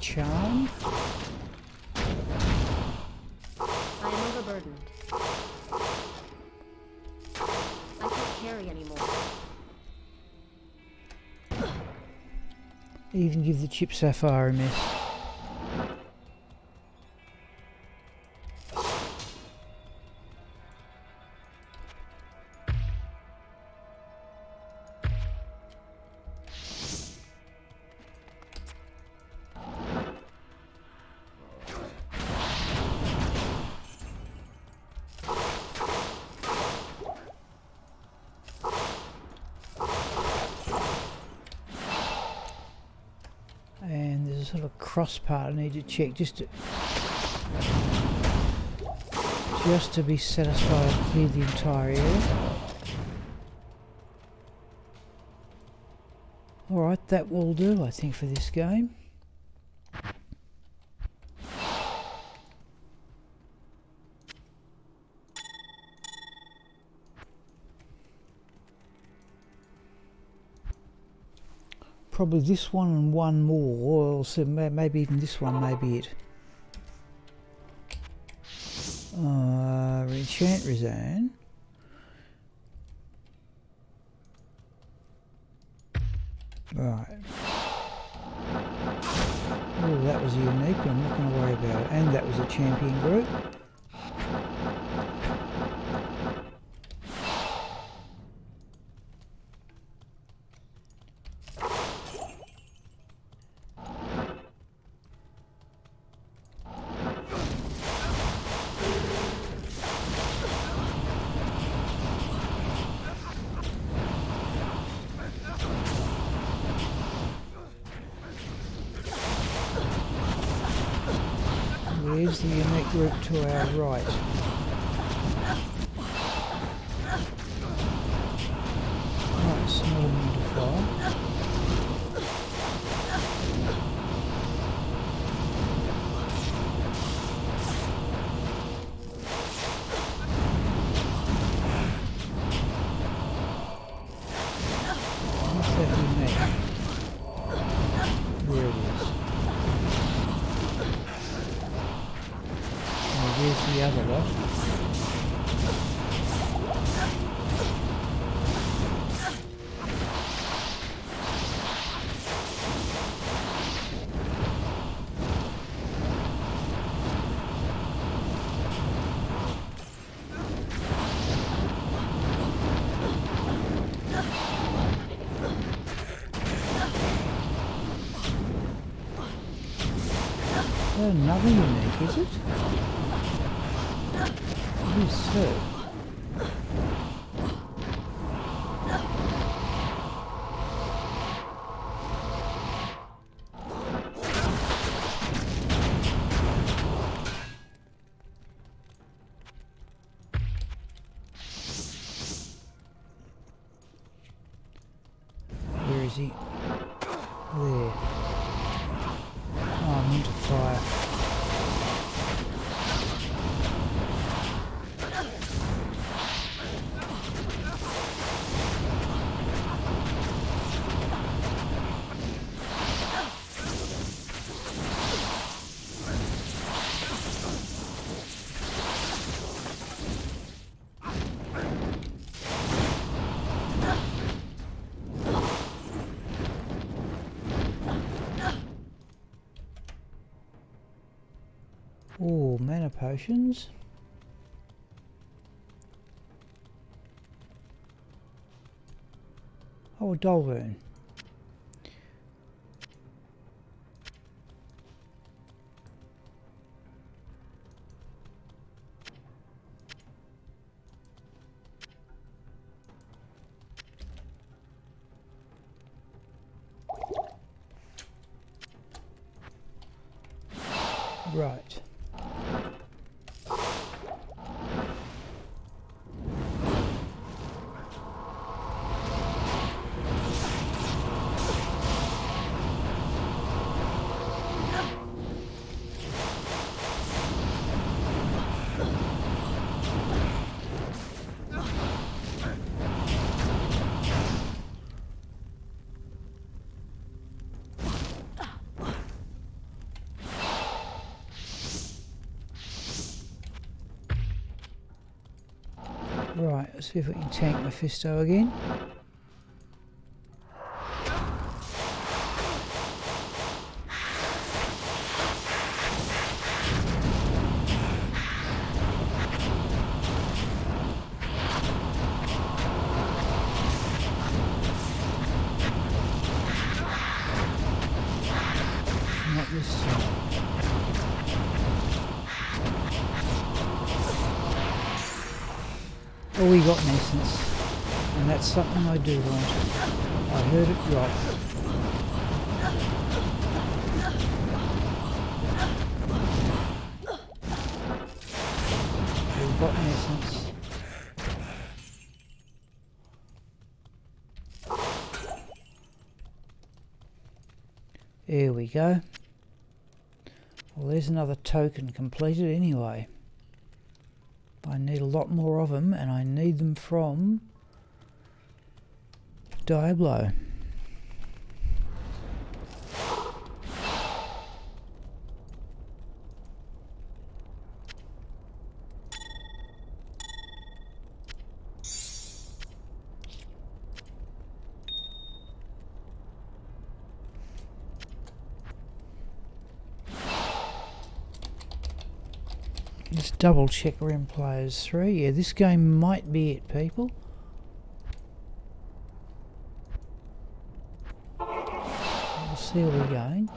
Charm. I am overburdened. I can't carry anymore. Even give the chip sapphire a miss. And there's a sort of cross part I need to check just to be satisfied I've cleared the entire area. Alright, that will do I think for this game. Probably this one and one more, or so maybe even this one may be it. Enchant Razan. Right. Oh, that was unique, but I'm not going to worry about it. And that was a champion group. Where's the unique group to our right? Right, it's not immune to fire. What's that unique? There it is. Where's the other lot? Another unique, is it? Yes, sir. Where is he? There. Cool, mana potions. Oh, a Dolburn. Right. Right, let's see if we can tank Mephisto again. Not this time. Oh, we got an essence, and that's something I do want. I heard it drop. We've got an essence. There we go. Well, there's another token completed anyway. I need a lot more of them, and I need them from Diablo. Just double check Rim Players 3. Yeah, this game might be it, people. We'll see where we're going.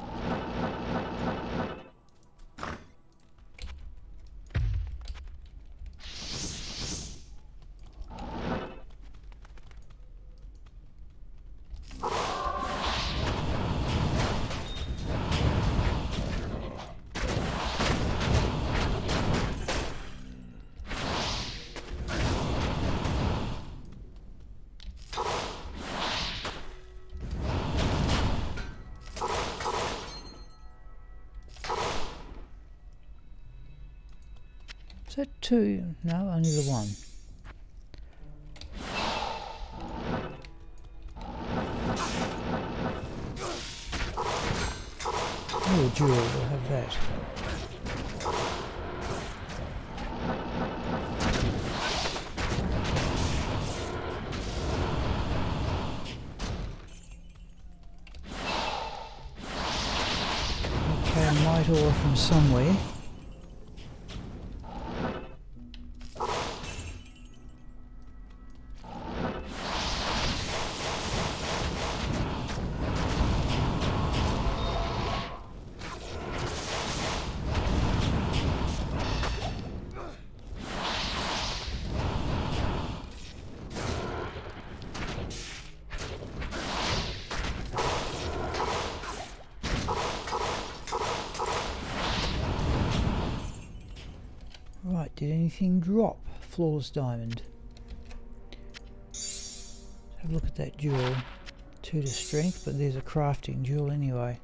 Is that two? No, only the one. Oh, Jewel, we'll have that. Okay, might ore from somewhere. Right, did anything drop? Flawless diamond. Have a look at that jewel. 2 to strength, but there's a crafting jewel anyway.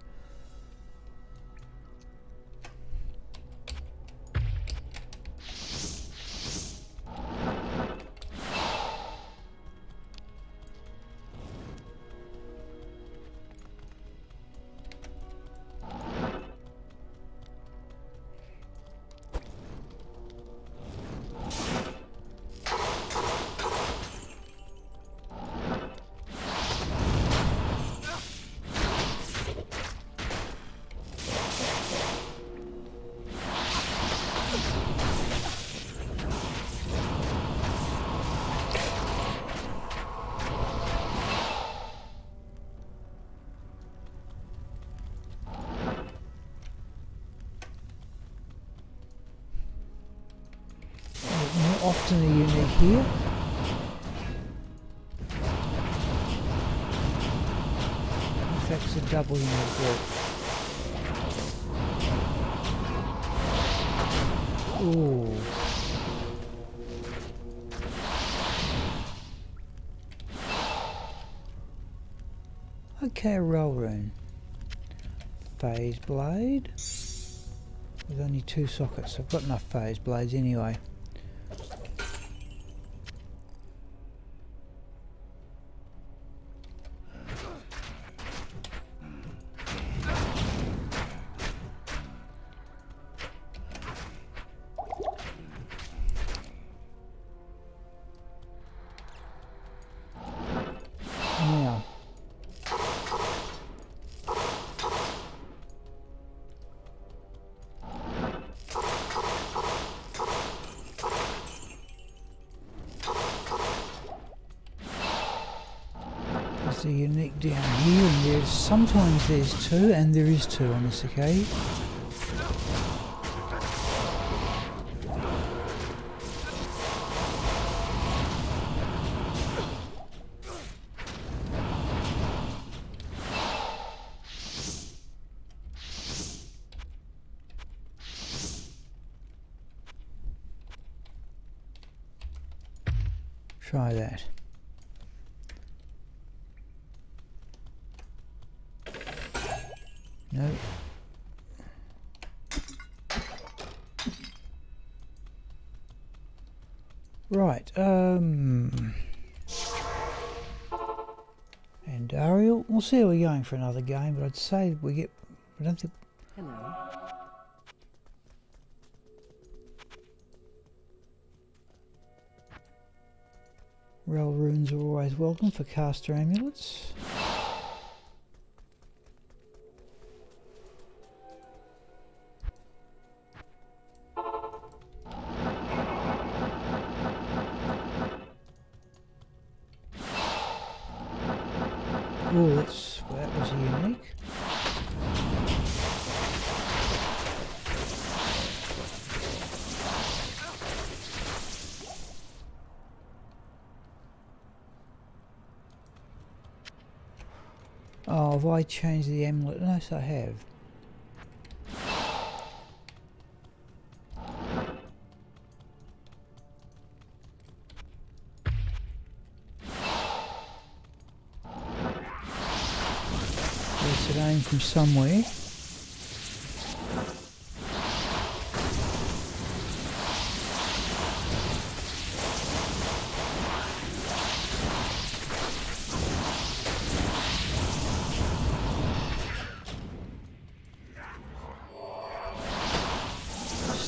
often are unique here. In fact, it's a double unique group. Ooh. Okay, a roll rune. Phase blade. With only 2 sockets. I've got enough phase blades anyway. Now, there's a unique down here, and sometimes there's 2, and there is 2 on this occasion. Try that. No. Right, and Ariel, we'll see how we're going for another game, but I'd say I don't think... Hello. Rel runes are always welcome for caster amulets. Oh, that was unique. Oh, have I changed the amulet? Yes, I have. Yes, it aimed from somewhere.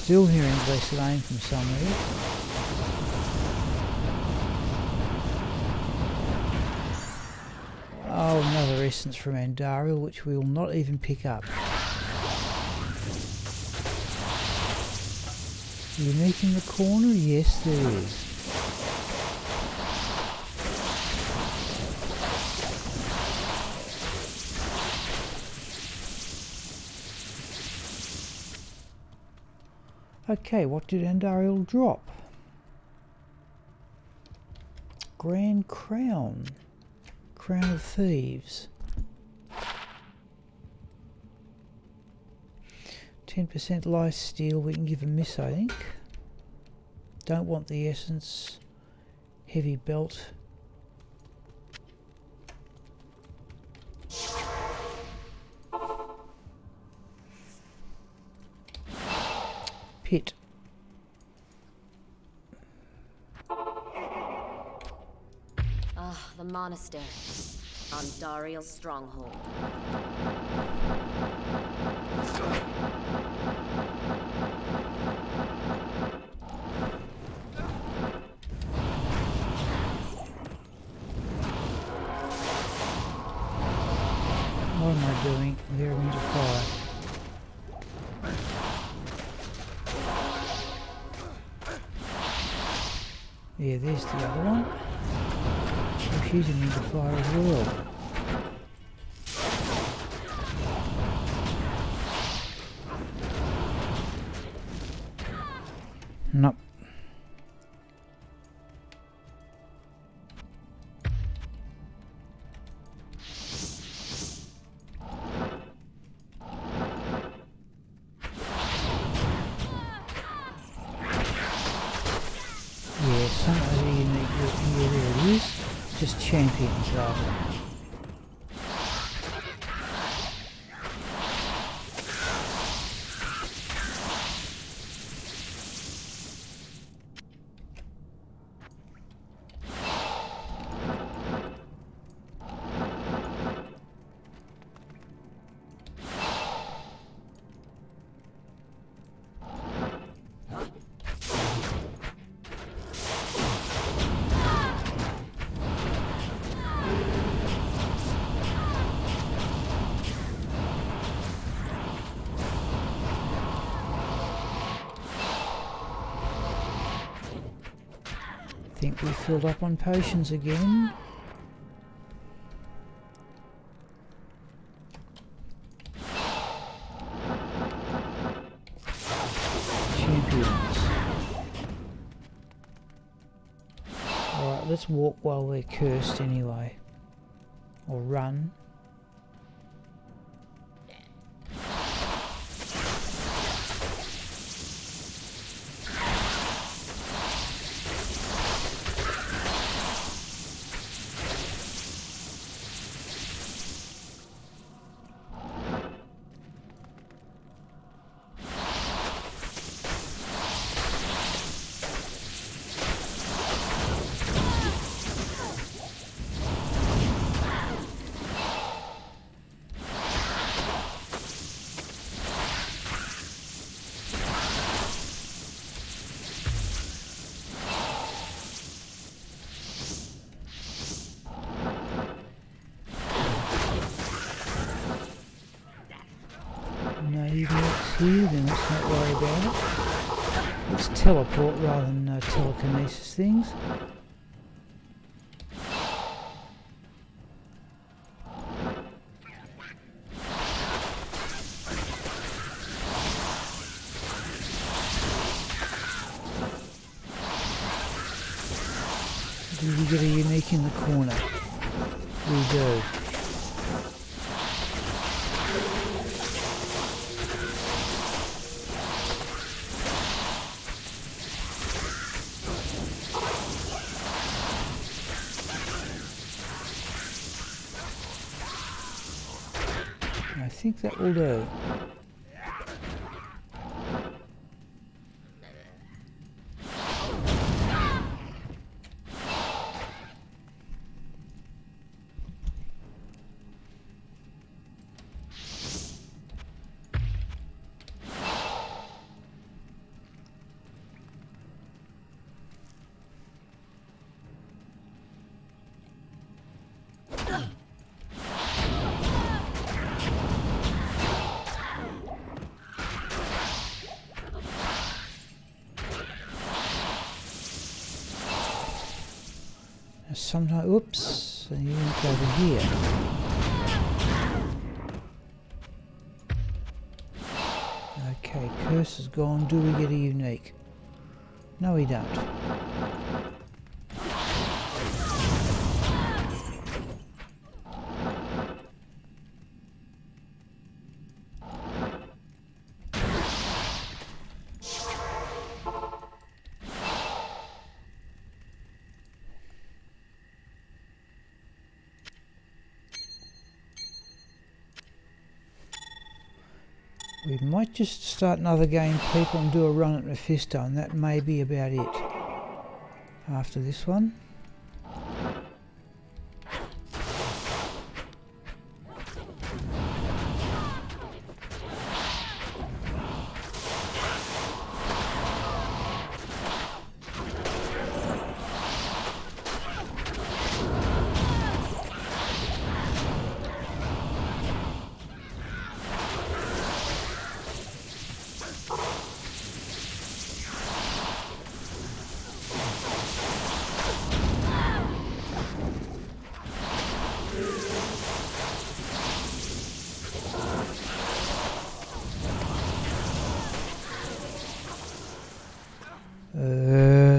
Still hearing blessed aim from somewhere. Oh, another essence from Andariel, which we will not even pick up. Unique in the corner? Yes, there is. Okay, what did Andariel drop? Grand Crown. Crown of Thieves. 10% life steal, we can give a miss, I think. Don't want the essence. Heavy belt. Pit. Ah, the monastery. On Dariel's stronghold. What am I doing? They're into fire. Yeah, there's the other one. Oh, she's into fire as well. Nope. champions though. Think we filled up on potions again. Champions. Alright, let's walk while we're cursed anyway. Or run. No units here, then let's not worry about it. Let's teleport rather than telekinesis things. Do we get a unique in the corner? We do. I think that will do. Sometimes, oops, so you look over here. Okay, curse is gone. Do we get a unique? No, we don't. We might just start another game, people, and do a run at Mephisto, and that may be about it after this one.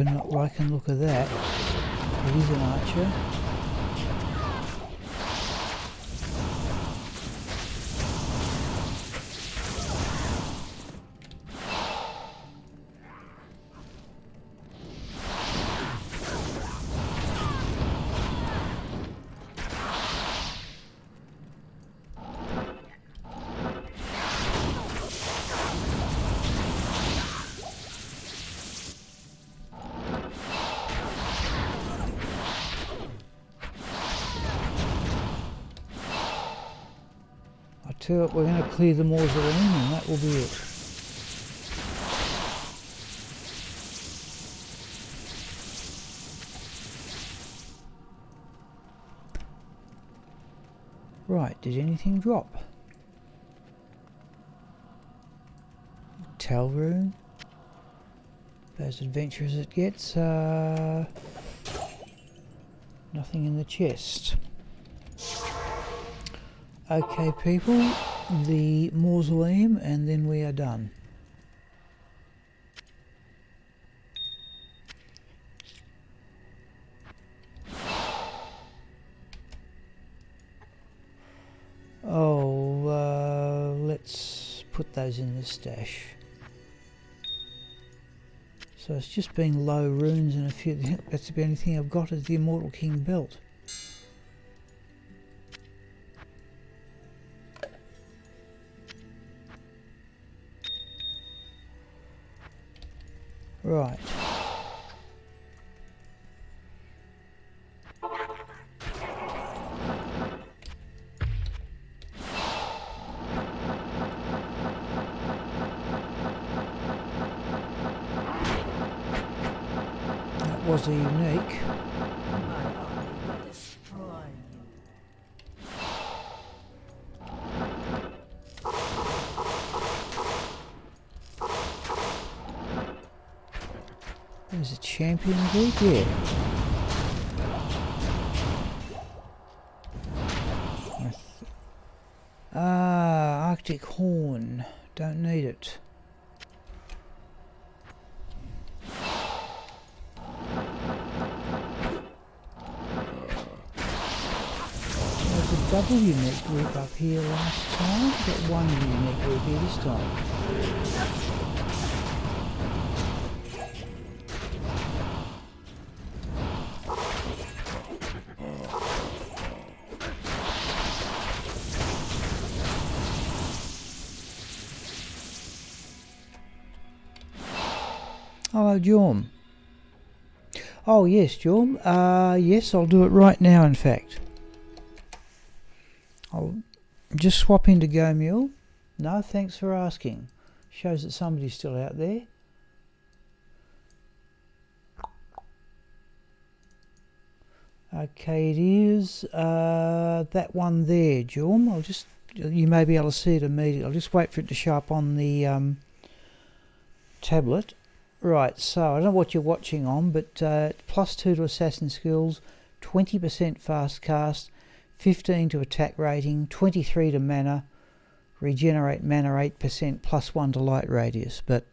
Not liking the look of that. It is an archer. tell you what, we're going to clear the mausoleum and that will be it. Right, did anything drop? Tell room. As adventure as it gets. Nothing in the chest. Okay, people, the mausoleum, and then we are done. Oh, let's put those in the stash. So it's just been low runes and a few. That's the only thing I've got is the Immortal King belt. Right. That was a unique. My army will destroy you. There's a champion group, yeah. Arctic Horn. Don't need it. There's a double unique group up here last time. Got one unique group here this time. Hello, Jorm. Oh, yes, Jorm. Yes, I'll do it right now, in fact. I'll just swap into Go Mule. No, thanks for asking. Shows that somebody's still out there. Okay, it is that one there, Jorm. I'll just, you may be able to see it immediately. I'll just wait for it to show up on the tablet. Right, so I don't know what you're watching on, but +2 to assassin skills, 20% fast cast, 15 to attack rating, 23 to mana, regenerate mana 8%, +1 to light radius. But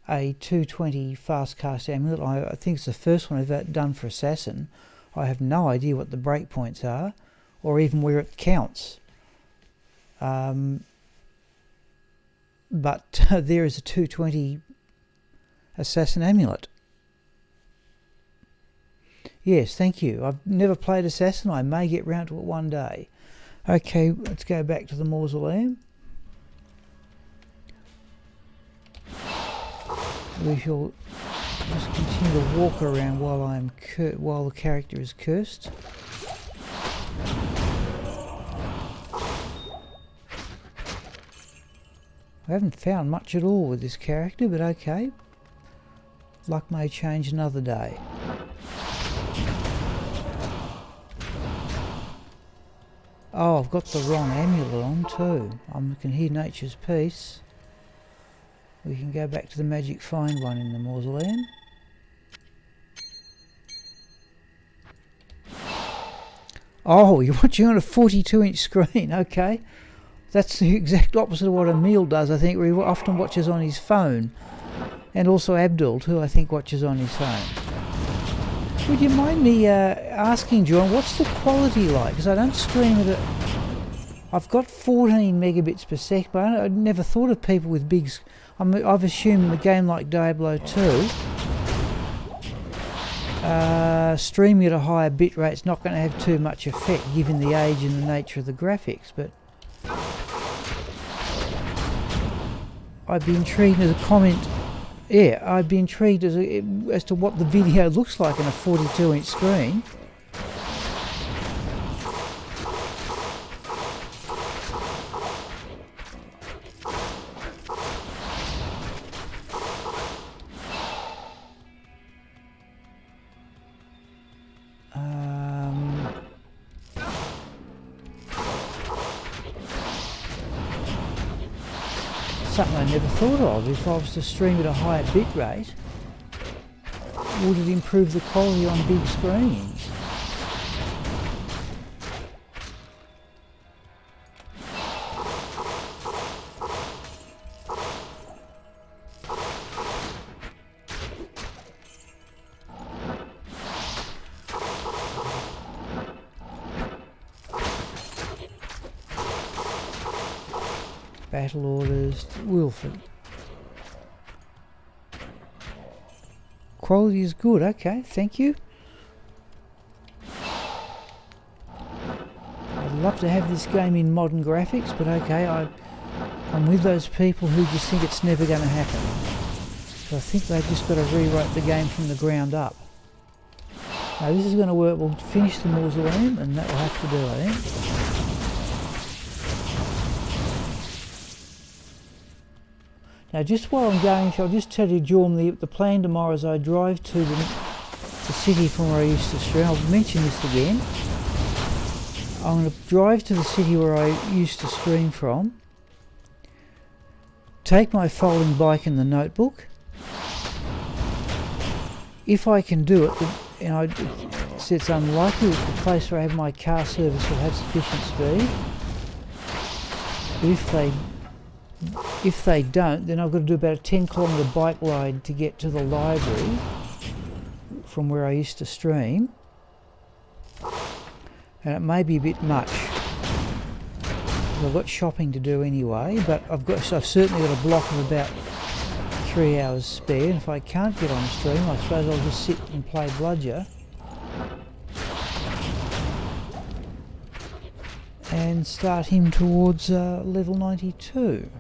a 220 fast cast amulet, I think it's the first one I've done for assassin. I have no idea what the breakpoints are, or even where it counts. But there is a 220 assassin amulet. Yes, thank you. I've never played assassin. I may get round to it one day. Okay, let's go back to the mausoleum. We shall just continue to walk around while the character is cursed. I haven't found much at all with this character, but okay. Luck may change another day. Oh, I've got the wrong amulet on too. I can hear nature's peace. We can go back to the magic find one in the mausoleum. Oh, you're watching on a 42-inch screen, okay. That's the exact opposite of what Emil does, I think, where he often watches on his phone. And also Abdul, who I think watches on his phone. Would you mind me asking, John, what's the quality like? Because I don't stream it at... I've got 14 megabits per sec, but I never thought of people with big... I've assumed a game like Diablo 2, streaming at a higher bit rate is not going to have too much effect, given the age and the nature of the graphics, but... I'd be intrigued as a comment... Yeah, I'd be intrigued as to what the video looks like on a 42-inch screen. something I never thought of. If I was to stream at a higher bit rate, would it improve the quality on big screens? Battle orders, Wilford. Quality is good, okay, thank you. I'd love to have this game in modern graphics, but okay, I'm with those people who just think it's never going to happen. So I think they've just got to rewrite the game from the ground up. Now this is going to work. We'll finish the mausoleum and that will have to do, I think. Now just while I'm going, I'll just tell you, Jorm, the plan tomorrow is I drive to the city from where I used to stream. I'll mention this again. I'm going to drive to the city where I used to stream from, take my folding bike and the notebook. If I can do it, you know, it's unlikely that the place where I have my car service will have sufficient speed. But if they don't, then I've got to do about a 10-kilometre bike ride to get to the library from where I used to stream, and it may be a bit much. I've got shopping to do anyway, but I've certainly got a block of about 3 hours spare, and if I can't get on stream, I suppose I'll just sit and play Bludger and start him towards level 92.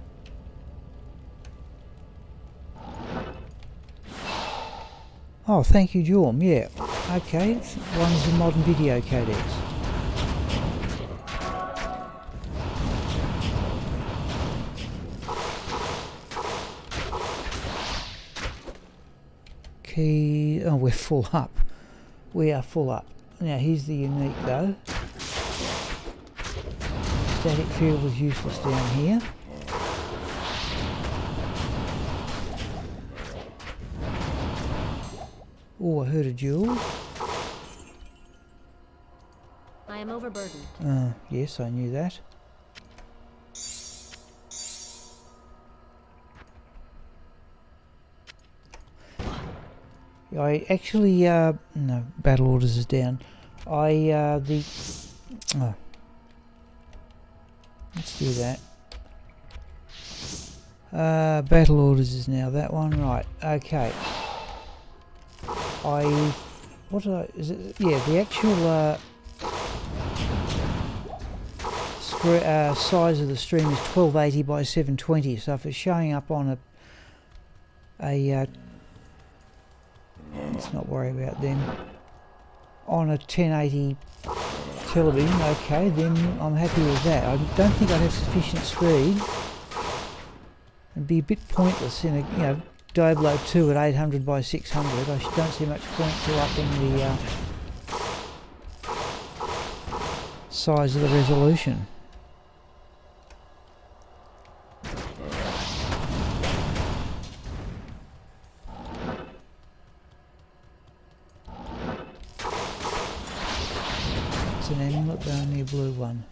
Oh, thank you, Jorm. Yeah, okay. One's a modern video codex. Key. Oh, we're full up. We are full up. Now, here's the unique though. Static field was useless down here. Oh, I heard a duel. I am overburdened. Yes, I knew that. I actually, no, battle orders is down. Let's do that. Battle orders is now that one, right, okay. The actual size of the stream is 1280 by 720, so if it's showing up on let's not worry about them, on a 1080 television, okay, then I'm happy with that. I don't think I'd have sufficient speed. It'd be a bit pointless in a, Diablo 2 at 800 by 600. I don't see much point to upping the size of the resolution. It's an amulet, but only a blue one.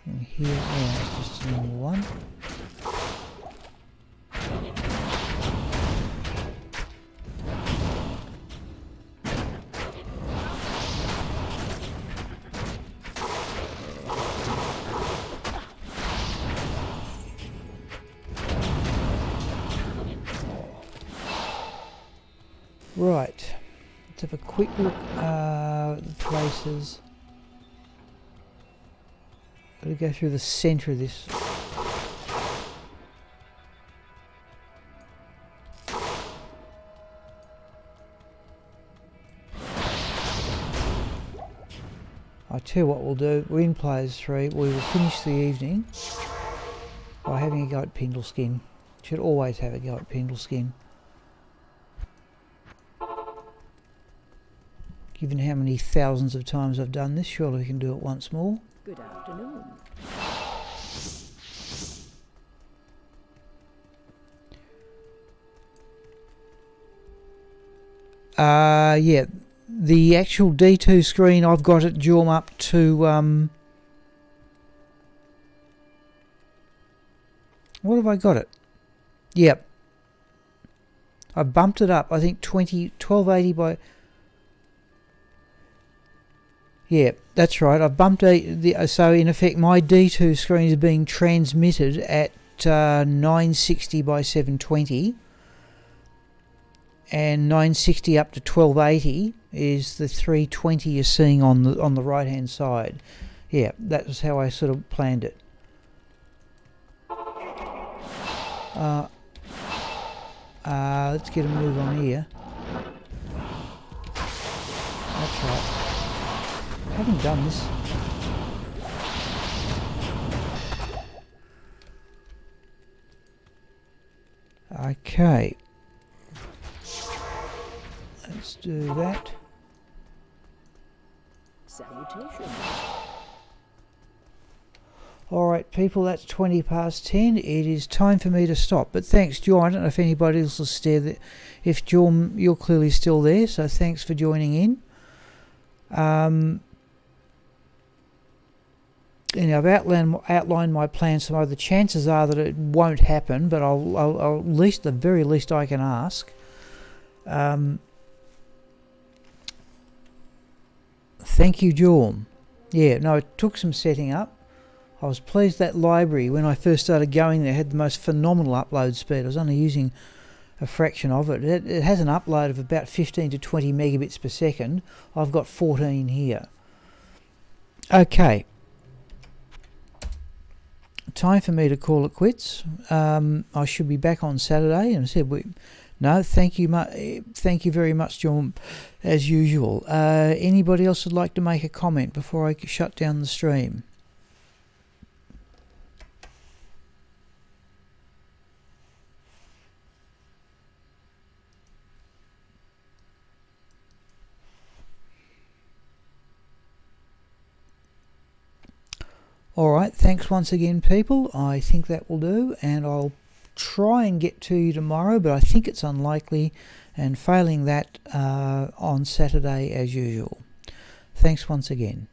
And here, yeah, it's just a normal one. Right, let's have a quick look at the places. Got to go through the centre of this. I tell you what we'll do, we're in Players 3, we will finish the evening by having a go at Pindleskin. Should always have a go at Pendle Skin. Given how many thousands of times I've done this, surely we can do it once more. Good afternoon. Yeah, the actual D2 screen, I've got it Jorm up to what have I got it? Yep. I bumped it up, I think 1280 by... Yeah, that's right. I've bumped so in effect my D2 screen is being transmitted at 960 by 720, and 960 up to 1280 is the 320 you're seeing on the right hand side. Yeah, that was how I sort of planned it. Let's get a move on here. That's right. I haven't done this. Okay. Let's do that. Salutations. Alright people, that's 20 past 10. It is time for me to stop. But thanks, Jorm. I don't know if anybody else will stay there. If Jorm, you're clearly still there, so thanks for joining in. I've outlined my plans. Some other chances are that it won't happen, but I'll at least, the very least I can ask. Thank you, Jorm. Yeah, no, it took some setting up. I was pleased that library, when I first started going there, had the most phenomenal upload speed. I was only using a fraction of it. It has an upload of about 15 to 20 megabits per second. I've got 14 here. Okay. Time for me to call it quits. I should be back on Saturday, and I said, no, thank you very much, Jorm, as usual. Anybody else would like to make a comment before I shut down the stream? Alright, thanks once again people. I think that will do, and I'll try and get to you tomorrow, but I think it's unlikely, and failing that on Saturday as usual. Thanks once again.